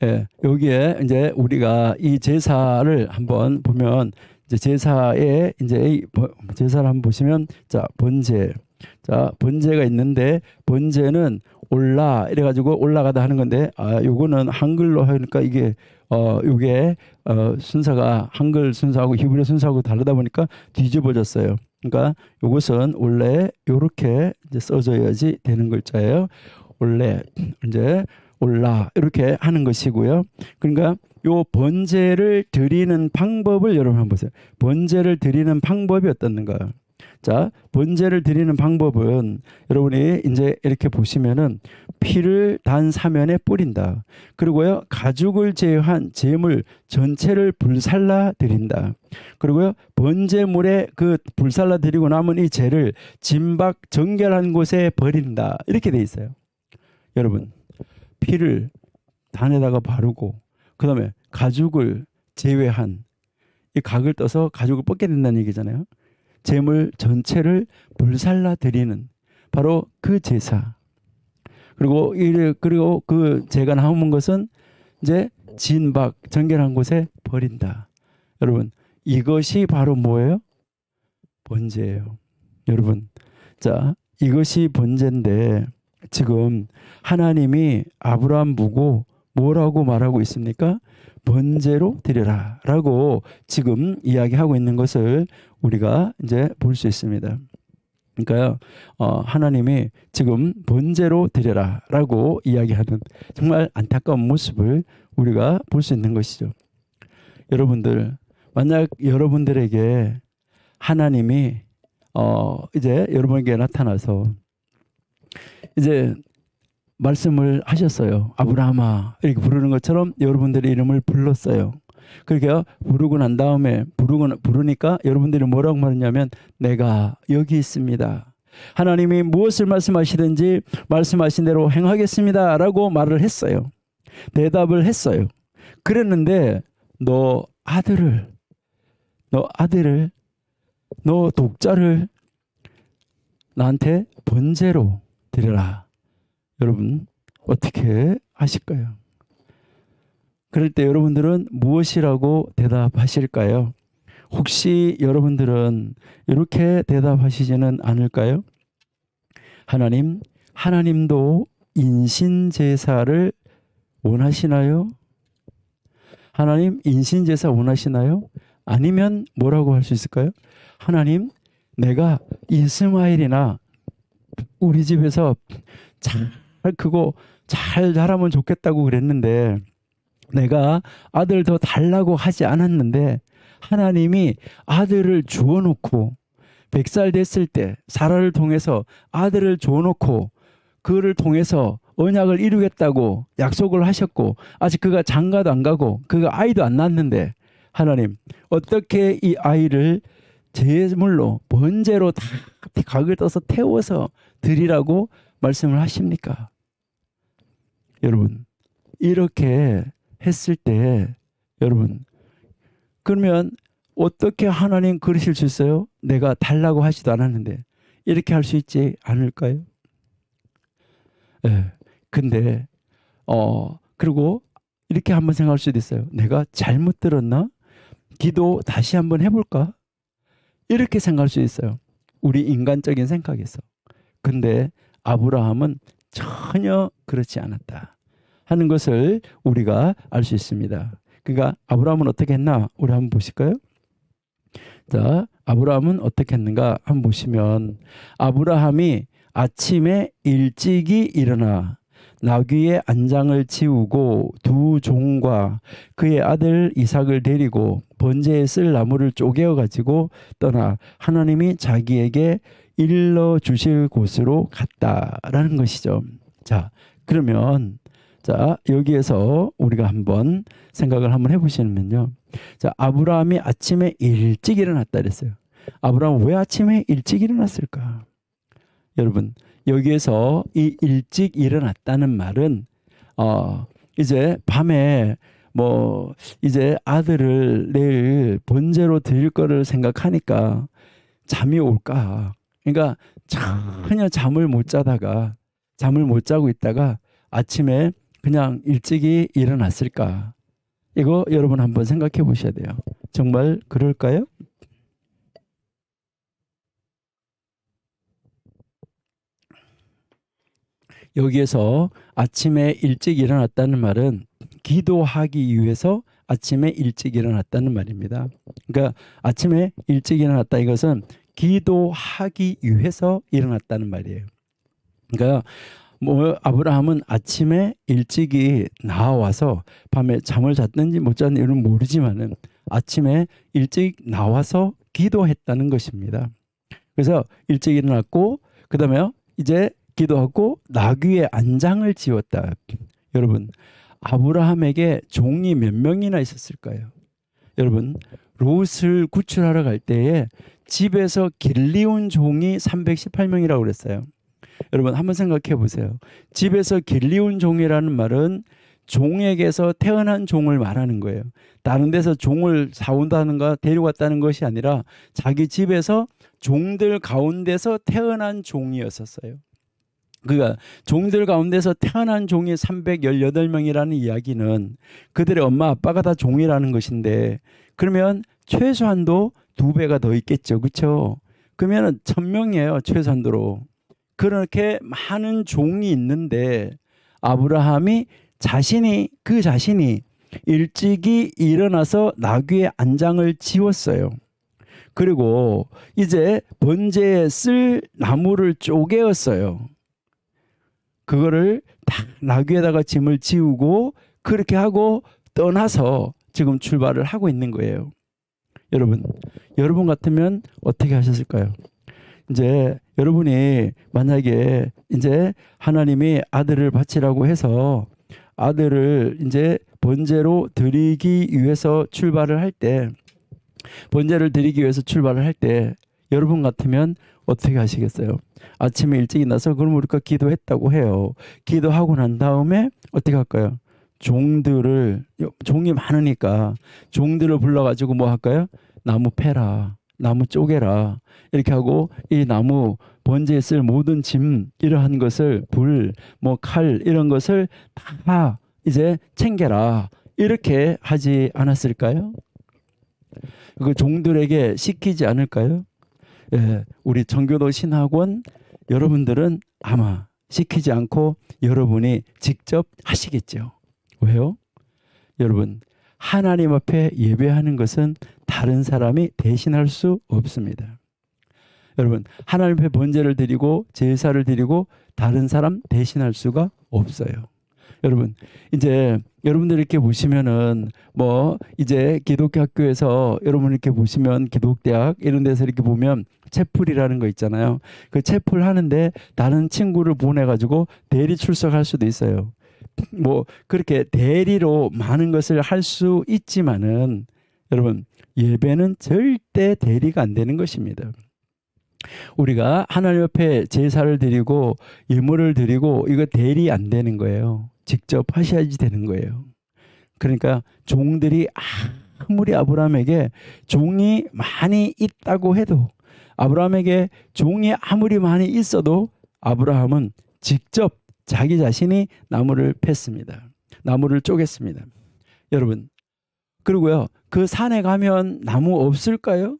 예, 여기에 이제 우리가 이 제사를 한번 보면 이제 제사에 이제 제사를 한번 보시면 자, 번제. 자, 번제가 있는데 번제는 올라 이래 가지고 올라가다 하는 건데 요거는 한글로 하니까 이게 요게 순서가 한글 순서하고 히브리 순서하고 다르다 보니까 뒤집어졌어요. 그러니까 요것은 원래 요렇게 이제 써져야지 되는 글자예요. 원래 이제 올라 이렇게 하는 것이고요. 그러니까 요 번제를 드리는 방법을 여러분 한번 보세요. 번제를 드리는 방법이 어떻는가? 자, 번제를 드리는 방법은 여러분이 이제 이렇게 보시면은 피를 단 사면에 뿌린다. 그리고요, 가죽을 제외한 제물 전체를 불살라 드린다. 그리고요, 번제물에 그 불살라 드리고 남은 이 재를 진박 정결한 곳에 버린다. 이렇게 돼 있어요. 여러분, 피를 단에다가 바르고 그 다음에 가죽을 제외한 이 각을 떠서 가죽을 벗게 된다는 얘기잖아요. 제물 전체를 불살라 드리는 바로 그 제사. 그리고 그 제가 남은 것은 이제 진박 정결한 곳에 버린다. 여러분, 이것이 바로 뭐예요? 번제예요. 여러분, 자, 이것이 번제인데 지금 하나님이 아브라함 보고 뭐라고 말하고 있습니까? 번제로 드려라 라고 지금 이야기하고 있는 것을 우리가 이제 볼 수 있습니다. 그러니까요, 하나님이 지금 번제로 드려라 라고 이야기하는 정말 안타까운 모습을 우리가 볼 수 있는 것이죠. 여러분들, 만약 여러분들에게 하나님이 이제 여러분에게 나타나서 이제 말씀을 하셨어요. 아브라함아 이렇게 부르는 것처럼 여러분들의 이름을 불렀어요. 그렇게 부르고 난 다음에 부르니까 여러분들이 뭐라고 말했냐면 내가 여기 있습니다. 하나님이 무엇을 말씀하시든지 말씀하신 대로 행하겠습니다 라고 말을 했어요. 대답을 했어요. 그랬는데 너 독자를 나한테 번제로 드려라. 여러분 어떻게 하실까요? 그럴 때 여러분들은 무엇이라고 대답하실까요? 혹시 여러분들은 이렇게 대답하시지는 않을까요? 하나님도 인신제사를 원하시나요? 하나님 인신제사 원하시나요? 아니면 뭐라고 할 수 있을까요? 하나님, 내가 이스마엘이나 우리 집에서 잘 크고 잘 자라면 좋겠다고 그랬는데 내가 아들 더 달라고 하지 않았는데 하나님이 아들을 주어놓고 100살 됐을 때 사라를 통해서 아들을 주어놓고 그를 통해서 언약을 이루겠다고 약속을 하셨고 아직 그가 장가도 안 가고 그가 아이도 안 낳았는데 하나님 어떻게 이 아이를 제물로 번제로 다 각을 떠서 태워서 드리라고 말씀을 하십니까? 여러분 이렇게 했을 때 여러분 그러면 어떻게 하나님 그러실 수 있어요? 내가 달라고 하지도 않았는데 이렇게 할 수 있지 않을까요? 네. 근데 그리고 이렇게 한번 생각할 수도 있어요. 내가 잘못 들었나? 기도 다시 한번 해볼까? 이렇게 생각할 수 있어요. 우리 인간적인 생각에서. 근데 아브라함은 전혀 그렇지 않았다 하는 것을 우리가 알 수 있습니다. 그러니까 아브라함은 어떻게 했나? 우리 한번 보실까요? 자, 아브라함은 어떻게 했는가? 한번 보시면 아브라함이 아침에 일찍이 일어나 나귀의 안장을 치우고 두 종과 그의 아들 이삭을 데리고 번제에 쓸 나무를 쪼개어 가지고 떠나 하나님이 자기에게 일러 주실 곳으로 갔다라는 것이죠. 자, 그러면 자, 여기에서 우리가 한번 생각을 한번 해보시면요. 자, 아브라함이 아침에 일찍 일어났다 그랬어요. 아브라함은 왜 아침에 일찍 일어났을까? 여러분, 여기에서 이 일찍 일어났다는 말은 이제 밤에 뭐 이제 아들을 내일 번제로 드릴 거를 생각하니까 잠이 올까? 그러니까 전혀 잠을 못 자고 있다가 아침에 그냥 일찍이 일어났을까? 이거 여러분 한번 생각해 보셔야 돼요. 정말 그럴까요? 여기에서 아침에 일찍 일어났다는 말은 기도하기 위해서 아침에 일찍 일어났다는 말입니다. 그러니까 아침에 일찍 일어났다 이것은 기도하기 위해서 일어났다는 말이에요. 그러니까 뭐 아브라함은 아침에 일찍이 나와서 밤에 잠을 잤는지 못 잤는지는 모르지만은 아침에 일찍 나와서 기도했다는 것입니다. 그래서 일찍 일어났고 그다음에 이제 기도하고 나귀의 안장을 지었다. 여러분, 아브라함에게 종이 몇 명이나 있었을까요? 여러분, 롯을 구출하러 갈 때에 집에서 길리운 종이 318명이라고 그랬어요. 여러분 한번 생각해 보세요. 집에서 길리운 종이라는 말은 종에게서 태어난 종을 말하는 거예요. 다른 데서 종을 사온다는가 데려갔다는 것이 아니라 자기 집에서 종들 가운데서 태어난 종이었었어요. 그러니까 종들 가운데서 태어난 종이 318명이라는 이야기는 그들의 엄마 아빠가 다 종이라는 것인데 그러면 최소한도 2배가 더 있겠죠. 그렇죠? 그러면 1000명이에요. 최소한도로. 그렇게 많은 종이 있는데 아브라함이 그 자신이 일찍이 일어나서 나귀의 안장을 지웠어요. 그리고 이제 번제에 쓸 나무를 쪼개었어요. 그거를 다 나귀에다가 짐을 지우고 그렇게 하고 떠나서 지금 출발을 하고 있는 거예요. 여러분 같으면 어떻게 하셨을까요? 이제 여러분이 만약에 이제 하나님이 아들을 바치라고 해서 아들을 이제 번제로 드리기 위해서 출발을 할 때, 번제를 드리기 위해서 출발을 할 때 여러분 같으면 어떻게 하시겠어요? 아침에 일찍 일어나서 그럼 우리가 기도했다고 해요. 기도하고 난 다음에 어떻게 할까요? 종이 많으니까 종들을 불러가지고 뭐 할까요? 나무 패라, 나무 쪼개라 이렇게 하고 이 나무 번제에 쓸 모든 짐 이러한 것을 불, 뭐 칼 이런 것을 다 이제 챙겨라 이렇게 하지 않았을까요? 그 종들에게 시키지 않을까요? 예, 우리 정교도 신학원 여러분들은 아마 시키지 않고 여러분이 직접 하시겠죠. 왜요? 여러분, 하나님 앞에 예배하는 것은 다른 사람이 대신할 수 없습니다. 여러분, 하나님 앞에 번제를 드리고 제사를 드리고 다른 사람 대신할 수가 없어요. 여러분, 이제 여러분들 이렇게 보시면은 뭐 이제 기독교 학교에서 여러분 이렇게 보시면 기독대학 이런 데서 이렇게 보면 채플이라는 거 있잖아요. 그 채플 하는데 다른 친구를 보내가지고 대리 출석할 수도 있어요. 뭐 그렇게 대리로 많은 것을 할 수 있지만은 여러분 예배는 절대 대리가 안 되는 것입니다. 우리가 하나님 앞에 제사를 드리고 예물을 드리고 이거 대리 안 되는 거예요. 직접 하셔야지 되는 거예요. 그러니까 종들이 아무리 아브라함에게 종이 많이 있다고 해도 아브라함에게 종이 아무리 많이 있어도 아브라함은 직접 자기 자신이 나무를 팼습니다. 나무를 쪼갰습니다. 여러분, 그리고요, 그 산에 가면 나무 없을까요?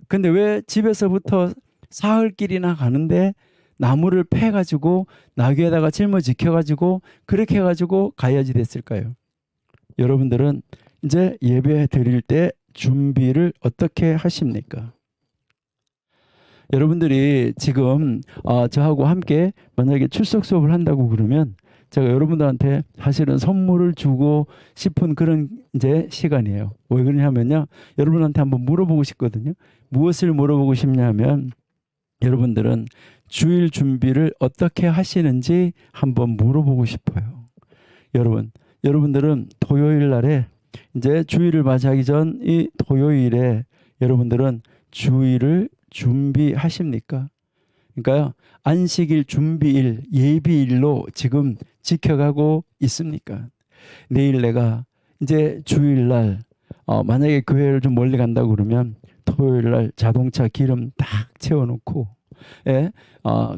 근데 왜 집에서부터 사흘길이나 가는데 나무를 패가지고 나귀에다가 짊어지켜가지고 그렇게 해가지고 가야지 됐을까요? 여러분들은 이제 예배 드릴 때 준비를 어떻게 하십니까? 여러분들이 지금 저하고 함께 만약에 출석 수업을 한다고 그러면 제가 여러분들한테 사실은 선물을 주고 싶은 그런 이제 시간이에요. 왜 그러냐면요. 여러분한테 한번 물어보고 싶거든요. 무엇을 물어보고 싶냐면 여러분들은 주일 준비를 어떻게 하시는지 한번 물어보고 싶어요. 여러분들은 토요일 날에 이제 주일을 맞이하기 전 이 토요일에 여러분들은 주일을 준비하십니까? 그러니까 안식일 준비일, 예비일로 지금 지켜가고 있습니까? 내일 내가 이제 주일날 만약에 교회를 좀 멀리 간다고 그러면 토요일날 자동차 기름 딱 채워놓고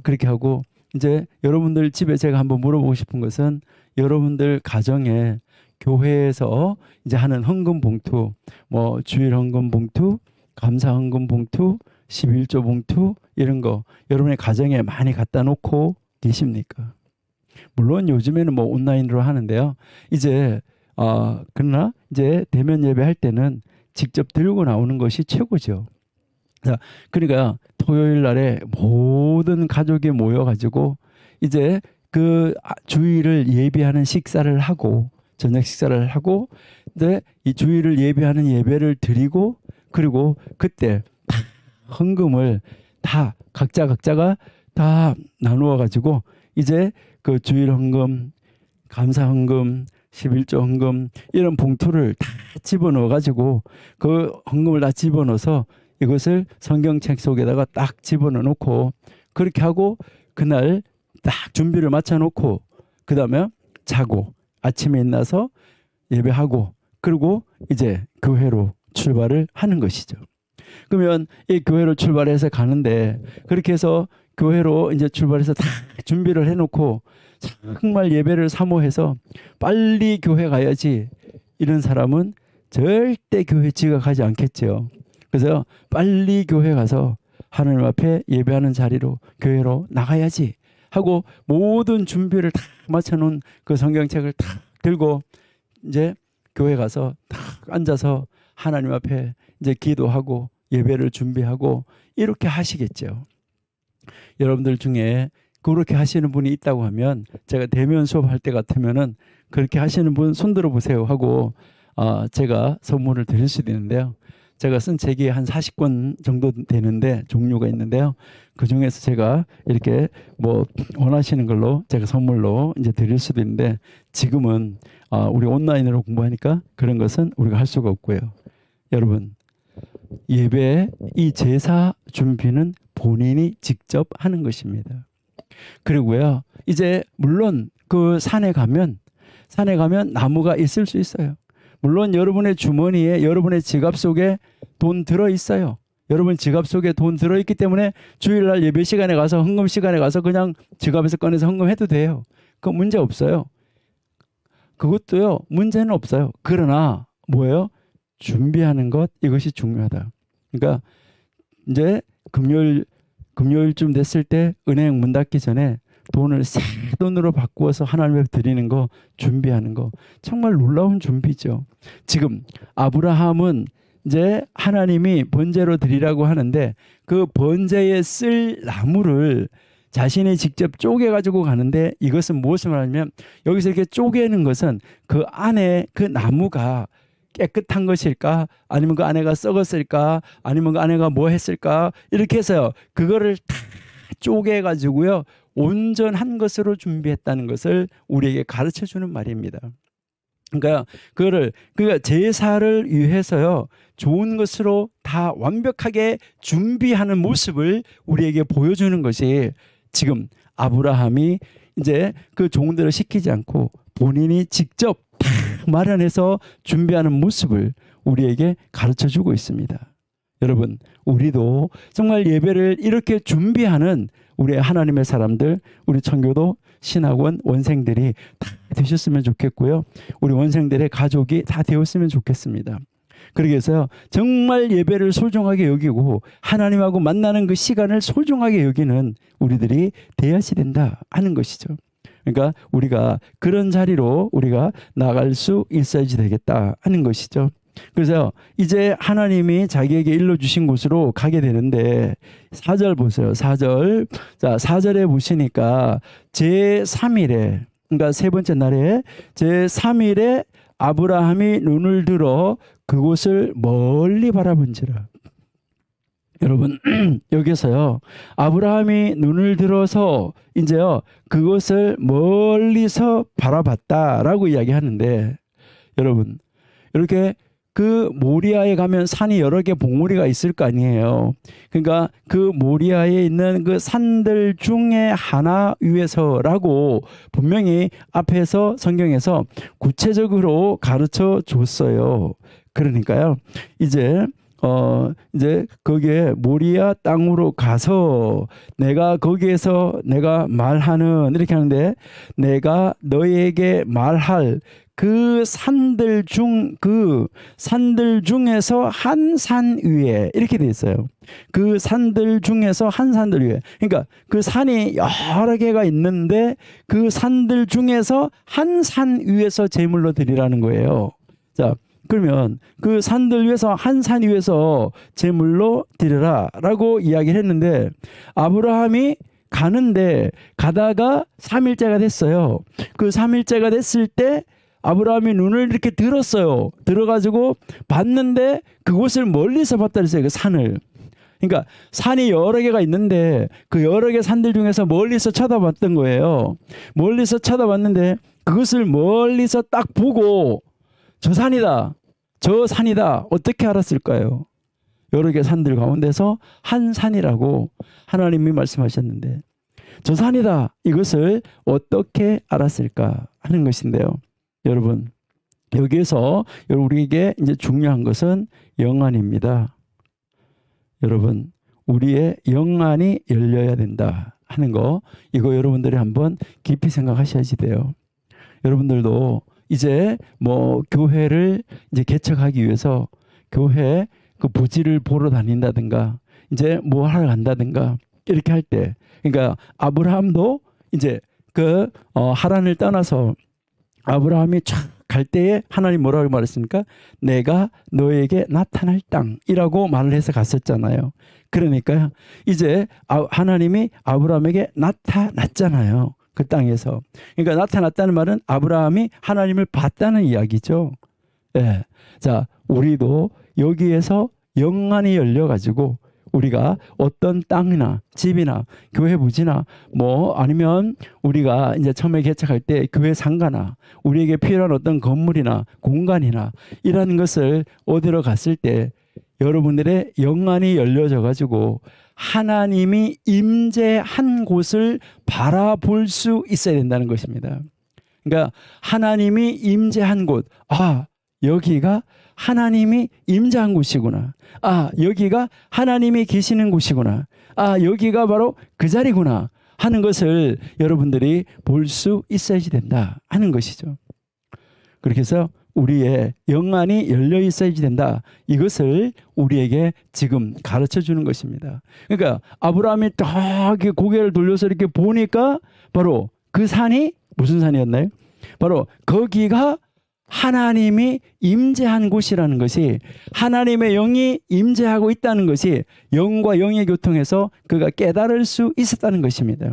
그렇게 하고 이제 여러분들 집에 제가 한번 물어보고 싶은 것은 여러분들 가정에 교회에서 이제 하는 헌금 봉투, 뭐 주일 헌금 봉투, 감사 헌금 봉투, 11조 봉투 이런 거 여러분의 가정에 많이 갖다 놓고 계십니까? 물론 요즘에는 뭐 온라인으로 하는데요. 이제 그러나 이제 대면 예배할 때는 직접 들고 나오는 것이 최고죠. 자, 그러니까 토요일 날에 모든 가족이 모여가지고 이제 그 주일을 예비하는 식사를 하고 저녁 식사를 하고 이제 이 주일을 예비하는 예배를 드리고 그리고 그때 헌금을 다 각자가 다 나누어 가지고 이제 그 주일 헌금, 감사 헌금, 11조 헌금 이런 봉투를 다 집어넣어 가지고 그 헌금을 다 집어넣어서 이것을 성경책 속에다가 딱 집어넣어 놓고 그렇게 하고 그날 딱 준비를 마쳐 놓고 그다음에 자고 아침에 일어나서 예배하고 그리고 이제 교회로 출발을 하는 것이죠. 그러면 이 교회로 출발해서 가는데 그렇게 해서 교회로 이제 출발해서 다 준비를 해놓고 정말 예배를 사모해서 빨리 교회 가야지 이런 사람은 절대 교회 지각하지 않겠죠. 그래서 빨리 교회 가서 하나님 앞에 예배하는 자리로 교회로 나가야지 하고 모든 준비를 다 마쳐놓은 그 성경책을 다 들고 이제 교회 가서 딱 앉아서 하나님 앞에 이제 기도하고 예배를 준비하고 이렇게 하시겠죠. 여러분들 중에 그렇게 하시는 분이 있다고 하면 제가 대면 수업할 때 같으면은 그렇게 하시는 분 손들어 보세요 하고 제가 선물을 드릴 수도 있는데요. 제가 쓴 책이 한 40권 정도 되는데 종류가 있는데요. 그 중에서 제가 이렇게 뭐 원하시는 걸로 제가 선물로 이제 드릴 수도 있는데 지금은 우리 온라인으로 공부하니까 그런 것은 우리가 할 수가 없고요. 여러분 예배 이 제사 준비는 본인이 직접 하는 것입니다. 그리고요 이제 물론 그 산에 가면 나무가 있을 수 있어요. 물론 여러분의 주머니에 여러분의 지갑 속에 돈 들어 있어요. 여러분 지갑 속에 돈 들어 있기 때문에 주일날 예배 시간에 가서 헌금 시간에 가서 그냥 지갑에서 꺼내서 헌금해도 돼요. 그 문제 없어요. 그것도요 문제는 없어요. 그러나 뭐예요? 준비하는 것 이것이 중요하다. 그러니까 이제 금요일쯤 됐을 때 은행 문 닫기 전에 돈을 새 돈으로 바꾸어서 하나님 앞에 드리는 거 준비하는 거 정말 놀라운 준비죠. 지금 아브라함은 이제 하나님이 번제로 드리라고 하는데 그 번제에 쓸 나무를 자신이 직접 쪼개 가지고 가는데 이것은 무엇을 말하냐면 여기서 이렇게 쪼개는 것은 그 안에 그 나무가 깨끗한 것일까 아니면 그 안에가 썩었을까 아니면 그 안에가 뭐 했을까 이렇게 해서요 그거를 다 쪼개 가지고요 온전한 것으로 준비했다는 것을 우리에게 가르쳐 주는 말입니다. 그러니까 그러니까 제사를 위해서요 좋은 것으로 다 완벽하게 준비하는 모습을 우리에게 보여주는 것이 지금 아브라함이 이제 그 종들을 시키지 않고 본인이 직접 마련해서 준비하는 모습을 우리에게 가르쳐 주고 있습니다. 여러분 우리도 정말 예배를 이렇게 준비하는 우리 하나님의 사람들 우리 청교도 신학원 원생들이 다 되셨으면 좋겠고요. 우리 원생들의 가족이 다 되었으면 좋겠습니다. 그러게서요 정말 예배를 소중하게 여기고 하나님하고 만나는 그 시간을 소중하게 여기는 우리들이 되어야지 된다 하는 것이죠. 그러니까 우리가 그런 자리로 우리가 나갈 수 있어야지 되겠다 하는 것이죠. 그래서 이제 하나님이 자기에게 일러주신 곳으로 가게 되는데 4절 보세요. 4절. 자, 4절에 보시니까 제3일에 그러니까 세 번째 날에 제3일에 아브라함이 눈을 들어 그곳을 멀리 바라본지라. 여러분 여기서요 아브라함이 눈을 들어서 이제요 그것을 멀리서 바라봤다라고 이야기하는데 여러분 이렇게 그 모리아에 가면 산이 여러 개 봉우리가 있을 거 아니에요. 그러니까 그 모리아에 있는 그 산들 중에 하나 위에서라고 분명히 앞에서 성경에서 구체적으로 가르쳐 줬어요. 그러니까요 이제 거기에 모리아 땅으로 가서 내가 거기에서 내가 말하는 이렇게 하는데 내가 너에게 말할 그 산들 중에서 한 산 위에 이렇게 돼 있어요. 그 산들 중에서 한 산들 위에. 그러니까 그 산이 여러 개가 있는데 그 산들 중에서 한 산 위에서 제물로 드리라는 거예요. 자, 그러면 그 산들 위에서 한 산 위에서 제물로 드려라 라고 이야기를 했는데 아브라함이 가는데 가다가 3일째가 됐어요. 그 3일째가 됐을 때 아브라함이 눈을 이렇게 들었어요. 들어가지고 봤는데 그곳을 멀리서 봤다 그랬어요. 그 산을. 그러니까 산이 여러 개가 있는데 그 여러 개 산들 중에서 멀리서 쳐다봤던 거예요. 멀리서 쳐다봤는데 그것을 멀리서 딱 보고 저 산이다. 저 산이다. 어떻게 알았을까요? 여러 개 산들 가운데서 한 산이라고 하나님이 말씀하셨는데 저 산이다. 이것을 어떻게 알았을까 하는 것인데요. 여러분 여기에서 우리에게 이제 중요한 것은 영안입니다. 여러분 우리의 영안이 열려야 된다 하는 거 이거 여러분들이 한번 깊이 생각하셔야지 돼요. 여러분들도 이제 뭐 교회를 이제 개척하기 위해서 교회 그 부지를 보러 다닌다든가 이제 뭐 하러 간다든가 이렇게 할 때 그러니까 아브라함도 이제 그 하란을 떠나서 아브라함이 쫙 갈 때에 하나님 뭐라고 말했습니까? 내가 너에게 나타날 땅이라고 말을 해서 갔었잖아요. 그러니까요. 이제 하나님이 아브라함에게 나타났잖아요. 그 땅에서. 그러니까 나타났다는 말은 아브라함이 하나님을 봤다는 이야기죠. 예. 자, 우리도 여기에서 영안이 열려가지고 우리가 어떤 땅이나 집이나 교회 부지나 뭐 아니면 우리가 이제 처음에 개척할 때 교회 상가나 우리에게 필요한 어떤 건물이나 공간이나 이런 것을 얻으러 갔을 때 여러분들의 영안이 열려져 가지고 하나님이 임재한 곳을 바라볼 수 있어야 된다는 것입니다. 그러니까 하나님이 임재한 곳, 아 여기가 하나님이 임재한 곳이구나. 아 여기가 하나님이 계시는 곳이구나. 아 여기가 바로 그 자리구나 하는 것을 여러분들이 볼 수 있어야지 된다 하는 것이죠. 그렇게 해서 우리의 영안이 열려 있어야지 된다. 이것을 우리에게 지금 가르쳐 주는 것입니다. 그러니까 아브라함이 딱 고개를 돌려서 이렇게 보니까 바로 그 산이 무슨 산이었나요? 바로 거기가 하나님이 임재한 곳이라는 것이 하나님의 영이 임재하고 있다는 것이 영과 영의 교통에서 그가 깨달을 수 있었다는 것입니다.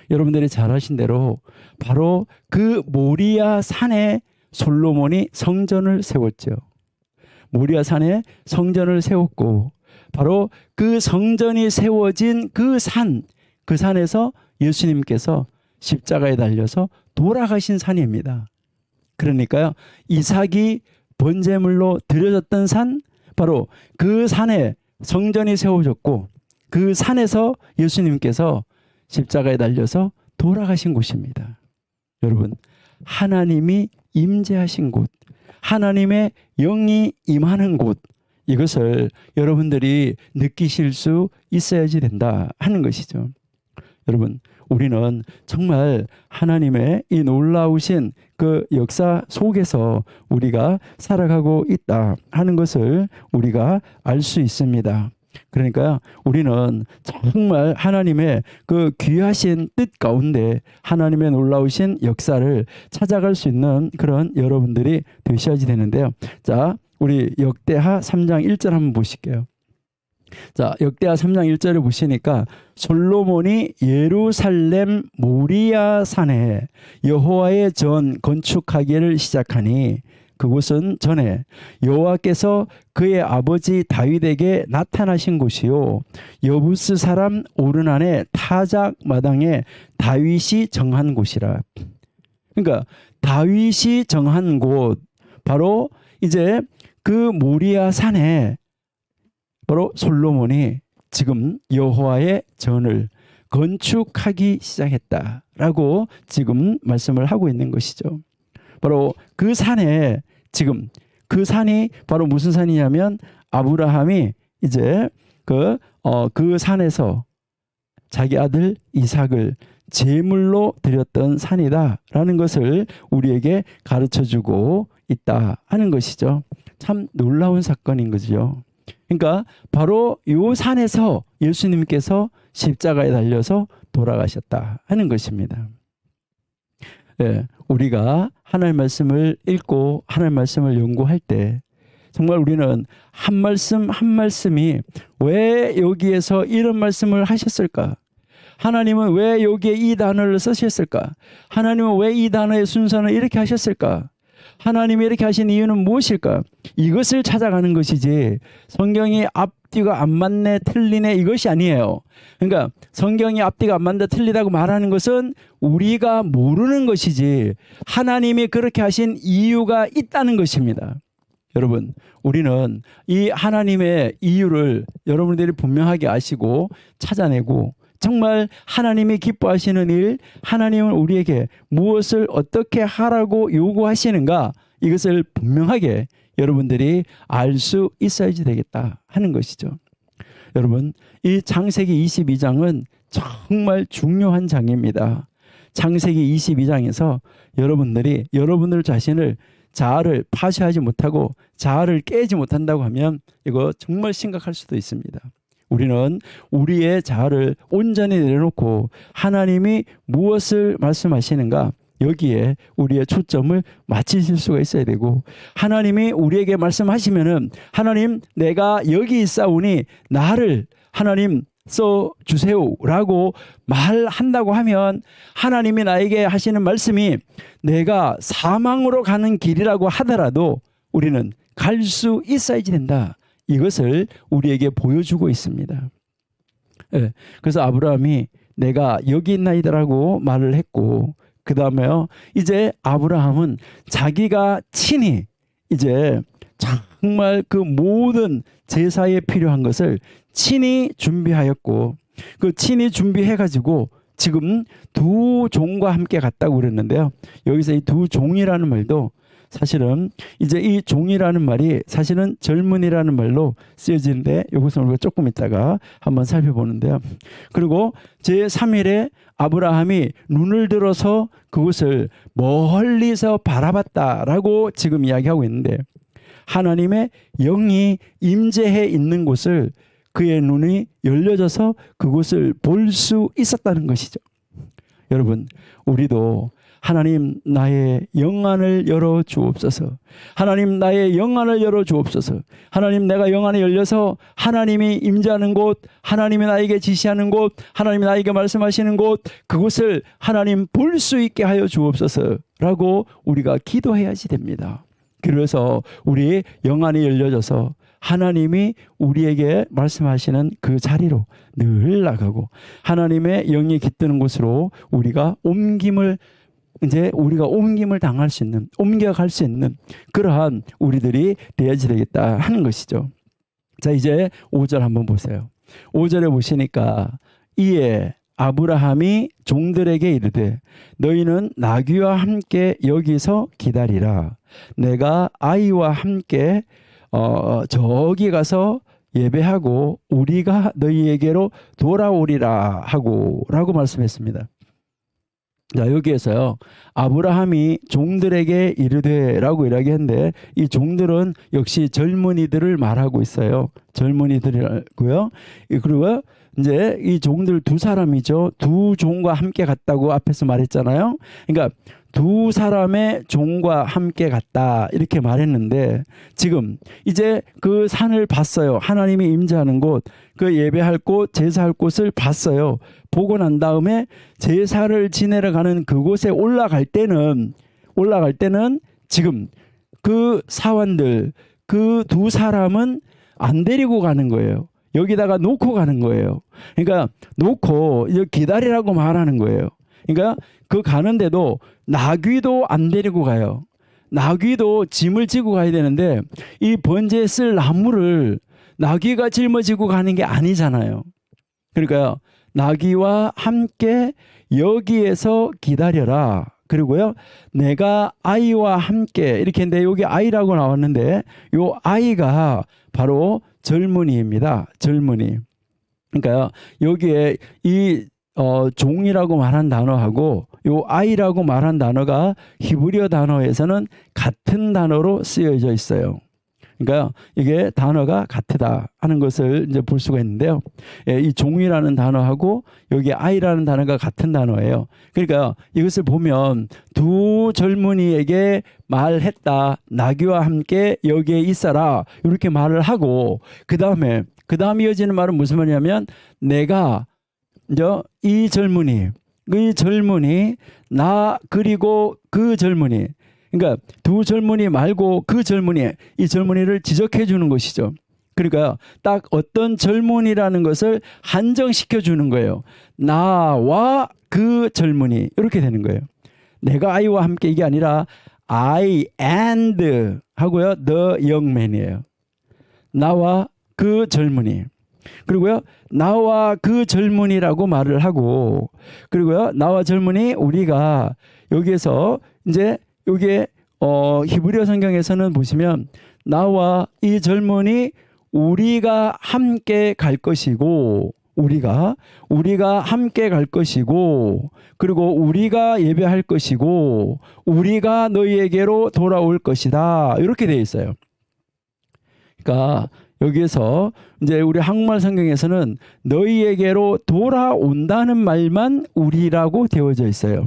여러분들이 잘 아신 대로 바로 그 모리아 산에 솔로몬이 성전을 세웠죠. 모리아 산에 성전을 세웠고 바로 그 성전이 세워진 그 산에서 예수님께서 십자가에 달려서 돌아가신 산입니다. 그러니까요. 이삭이 번제물로 드려졌던 산 바로 그 산에 성전이 세워졌고 그 산에서 예수님께서 십자가에 달려서 돌아가신 곳입니다. 여러분 하나님이 임재하신 곳 하나님의 영이 임하는 곳 이것을 여러분들이 느끼실 수 있어야지 된다 하는 것이죠. 여러분 우리는 정말 하나님의 이 놀라우신 그 역사 속에서 우리가 살아가고 있다 하는 것을 우리가 알 수 있습니다. 그러니까 우리는 정말 하나님의 그 귀하신 뜻 가운데 하나님의 놀라우신 역사를 찾아갈 수 있는 그런 여러분들이 되셔야지 되는데요. 자, 우리 역대하 3장 1절 한번 보실게요. 자, 역대하 3장 1절을 보시니까 솔로몬이 예루살렘 모리아 산에 여호와의 전 건축하기를 시작하니 그곳은 전에 여호와께서 그의 아버지 다윗에게 나타나신 곳이요 여부스 사람 오르난의 타작 마당에 다윗이 정한 곳이라. 그러니까 다윗이 정한 곳, 바로 이제 그 모리아 산에 바로 솔로몬이 지금 여호와의 전을 건축하기 시작했다라고 지금 말씀을 하고 있는 것이죠. 바로 그 산에 지금 그 산이 바로 무슨 산이냐면 아브라함이 이제 그 산에서 자기 아들 이삭을 제물로 드렸던 산이다라는 것을 우리에게 가르쳐주고 있다 하는 것이죠. 참 놀라운 사건인 거죠. 그러니까 바로 이 산에서 예수님께서 십자가에 달려서 돌아가셨다 하는 것입니다. 예, 우리가 하나님의 말씀을 읽고 하나님의 말씀을 연구할 때 정말 우리는 한 말씀 한 말씀이 왜 여기에서 이런 말씀을 하셨을까? 하나님은 왜 여기에 이 단어를 쓰셨을까? 하나님은 왜 이 단어의 순서는 이렇게 하셨을까? 하나님이 이렇게 하신 이유는 무엇일까? 이것을 찾아가는 것이지 성경이 앞뒤가 안 맞네 틀리네 이것이 아니에요. 그러니까 성경이 앞뒤가 안 맞다 틀리다고 말하는 것은 우리가 모르는 것이지 하나님이 그렇게 하신 이유가 있다는 것입니다. 여러분, 우리는 이 하나님의 이유를 여러분들이 분명하게 아시고 찾아내고 정말 하나님이 기뻐하시는 일, 하나님은 우리에게 무엇을 어떻게 하라고 요구하시는가, 이것을 분명하게 여러분들이 알 수 있어야지 되겠다 하는 것이죠. 여러분, 이 창세기 22장은 정말 중요한 장입니다. 창세기 22장에서 여러분들이 여러분들 자신을 자아를 파쇄하지 못하고 자아를 깨지 못한다고 하면 이거 정말 심각할 수도 있습니다. 우리는 우리의 자아를 온전히 내려놓고 하나님이 무엇을 말씀하시는가 여기에 우리의 초점을 맞추실 수가 있어야 되고, 하나님이 우리에게 말씀하시면은 하나님 내가 여기 있사오니 나를 하나님 써주세요 라고 말한다고 하면 하나님이 나에게 하시는 말씀이 내가 사망으로 가는 길이라고 하더라도 우리는 갈 수 있어야지 된다. 이것을 우리에게 보여주고 있습니다. 네, 그래서 아브라함이 내가 여기 있나이다라고 말을 했고, 그 다음에요 이제 아브라함은 자기가 친히 이제 정말 그 모든 제사에 필요한 것을 친히 준비하였고, 그 친히 준비해 가지고 지금 두 종과 함께 갔다고 그랬는데요. 여기서 이 두 종이라는 말도 사실은 이제 이 종이라는 말이 사실은 젊은이라는 말로 쓰여지는데 이것은 우리가 조금 있다가 한번 살펴보는데요. 그리고 제3일에 아브라함이 눈을 들어서 그것을 멀리서 바라봤다라고 지금 이야기하고 있는데, 하나님의 영이 임재해 있는 곳을 그의 눈이 열려져서 그곳을 볼 수 있었다는 것이죠. 여러분, 우리도 하나님 나의 영안을 열어 주옵소서. 하나님 나의 영안을 열어 주옵소서. 하나님 내가 영안이 열려서 하나님이 임재하는 곳, 하나님이 나에게 지시하는 곳, 하나님이 나에게 말씀하시는 곳, 그곳을 하나님 볼 수 있게 하여 주옵소서라고 우리가 기도해야지 됩니다. 그래서 우리 영안이 열려져서 하나님이 우리에게 말씀하시는 그 자리로 늘 나가고 하나님의 영이 깃드는 곳으로 우리가 이제 우리가 옮김을 당할 수 있는, 옮겨갈 수 있는 그러한 우리들이 되어야지 되겠다 하는 것이죠. 자, 이제 5절 한번 보세요. 5절에 보시니까 이에 아브라함이 종들에게 이르되 너희는 나귀와 함께 여기서 기다리라. 내가 아이와 함께 저기 가서 예배하고 우리가 너희에게로 돌아오리라 하고 라고 말씀했습니다. 자, 여기에서요 아브라함이 종들에게 이르되 라고 이야기했는데 이 종들은 역시 젊은이들을 말하고 있어요. 젊은이들이고요. 그리고 이제 이 종들 두 사람이죠. 두 종과 함께 갔다고 앞에서 말했잖아요. 그러니까 두 사람의 종과 함께 갔다 이렇게 말했는데, 지금 이제 그 산을 봤어요. 하나님이 임재하는 곳, 그 예배할 곳, 제사할 곳을 봤어요. 보고 난 다음에 제사를 지내러 가는 그곳에 올라갈 때는 지금 그 사환들, 그 두 사람은 안 데리고 가는 거예요. 여기다가 놓고 가는 거예요. 그러니까 놓고 기다리라고 말하는 거예요. 그러니까 그 가는데도 나귀도 안 데리고 가요. 나귀도 짐을 지고 가야 되는데 이 번제에 쓸 나무를 나귀가 짊어지고 가는 게 아니잖아요. 그러니까요. 나귀와 함께 여기에서 기다려라. 그리고요. 내가 아이와 함께 이렇게 했는데 여기 아이라고 나왔는데 요 아이가 바로 젊은이입니다. 젊은이. 그러니까요. 여기에 이 종이라고 말한 단어하고 요 아이라고 말한 단어가 히브리어 단어에서는 같은 단어로 쓰여져 있어요. 그러니까 이게 단어가 같다 하는 것을 이제 볼 수가 있는데요. 예, 이 종이라는 단어하고 여기 아이라는 단어가 같은 단어예요. 그러니까 이것을 보면 두 젊은이에게 말했다. 나귀와 함께 여기에 있어라. 이렇게 말을 하고 그 다음에 이어지는 말은 무슨 말이냐면 내가 이 젊은이 나 그리고 그 젊은이 그러니까 두 젊은이 말고 그 젊은이 이 젊은이를 지적해 주는 것이죠. 그러니까 딱 어떤 젊은이라는 것을 한정시켜 주는 거예요. 나와 그 젊은이 이렇게 되는 거예요. 내가 아이와 함께 이게 아니라 I and 하고요. the young man이에요. 나와 그 젊은이. 그리고요. 나와 그 젊은이라고 말을 하고 그리고요. 나와 젊은이 우리가 여기에서 이제 여기에 히브리어 성경에서는 보시면 나와 이 젊은이 우리가 함께 갈 것이고 우리가 함께 갈 것이고 그리고 우리가 예배할 것이고 우리가 너희에게로 돌아올 것이다. 이렇게 되어 있어요. 그러니까 여기에서 이제 우리 한국말 성경에서는 너희에게로 돌아온다는 말만 우리라고 되어져 있어요.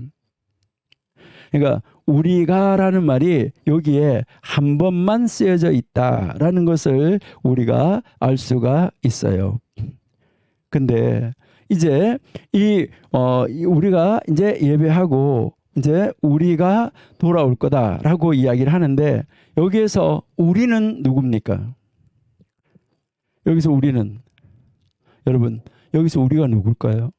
그러니까 우리가라는 말이 여기에 한 번만 쓰여져 있다라는 것을 우리가 알 수가 있어요. 근데 이제 우리가 이제 예배하고 이제 우리가 돌아올 거다라고 이야기를 하는데 여기에서 우리는 누굽니까? 여기서 우리는 여러분 여기서 우리가 누굴까요?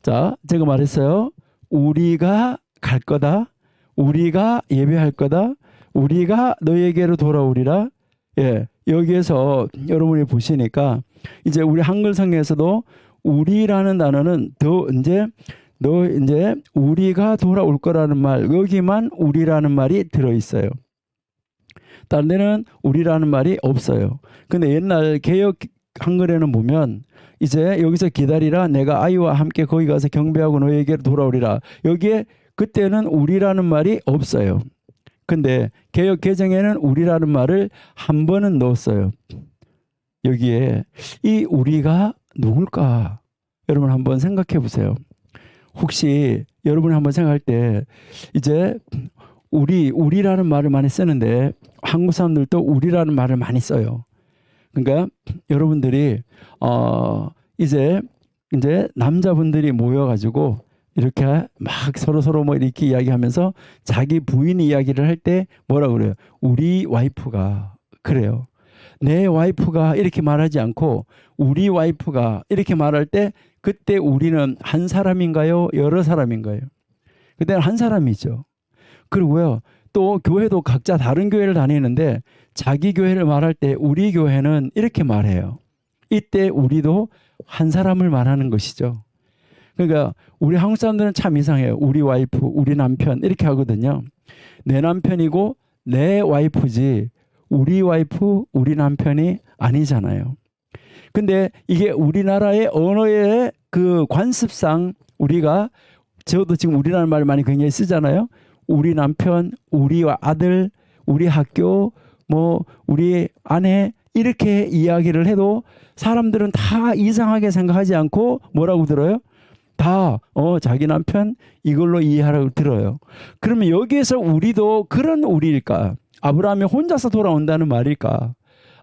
자, 제가 말했어요. 우리가 갈 거다. 우리가 예배할 거다. 우리가 너에게로 돌아오리라. 예, 여기에서 여러분이 보시니까 이제 우리 한글 성경에서도 우리라는 단어는 이제 우리가 돌아올 거라는 말 여기만 우리라는 말이 들어 있어요. 다른 데는 우리라는 말이 없어요. 근데 옛날 개역 한글에는 보면 이제 여기서 기다리라 내가 아이와 함께 거기 가서 경배하고 너에게로 돌아오리라. 여기에 그때는 우리라는 말이 없어요. 근데 개역 개정에는 우리라는 말을 한 번은 넣었어요. 여기에 이 우리가 누굴까? 여러분 한번 생각해 보세요. 혹시 여러분이 한번 생각할 때 이제 우리라는 말을 많이 쓰는데 한국 사람들도 우리라는 말을 많이 써요. 그러니까 여러분들이 이제 남자분들이 모여가지고 이렇게 막 서로 뭐 이렇게 이야기하면서 자기 부인 이야기를 할 때 뭐라 그래요? 우리 와이프가 그래요. 내 와이프가 이렇게 말하지 않고 우리 와이프가 이렇게 말할 때 그때 우리는 한 사람인가요? 여러 사람인가요? 그때는 한 사람이죠. 그리고요. 또 교회도 각자 다른 교회를 다니는데 자기 교회를 말할 때 우리 교회는 이렇게 말해요. 이때 우리도 한 사람을 말하는 것이죠. 그러니까 우리 한국 사람들은 참 이상해요. 우리 와이프, 우리 남편 이렇게 하거든요. 내 남편이고 내 와이프지 우리 와이프, 우리 남편이 아니잖아요. 근데 이게 우리나라의 언어의 그 관습상 우리가 저도 지금 우리라는 말을 많이 굉장히 쓰잖아요. 우리 남편, 우리 아들, 우리 학교, 뭐 우리 아내 이렇게 이야기를 해도 사람들은 다 이상하게 생각하지 않고 뭐라고 들어요? 다 자기 남편 이걸로 이해하라고 들어요. 그러면 여기에서 우리도 그런 우리일까? 아브라함이 혼자서 돌아온다는 말일까?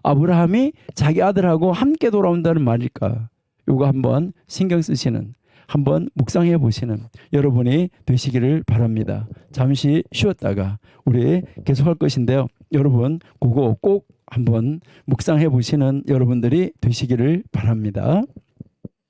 아브라함이 자기 아들하고 함께 돌아온다는 말일까? 이거 한번 신경 쓰시는, 한번 묵상해 보시는 여러분이 되시기를 바랍니다. 잠시 쉬었다가 우리 계속할 것인데요. 여러분 그거 꼭 한번 묵상해 보시는 여러분들이 되시기를 바랍니다.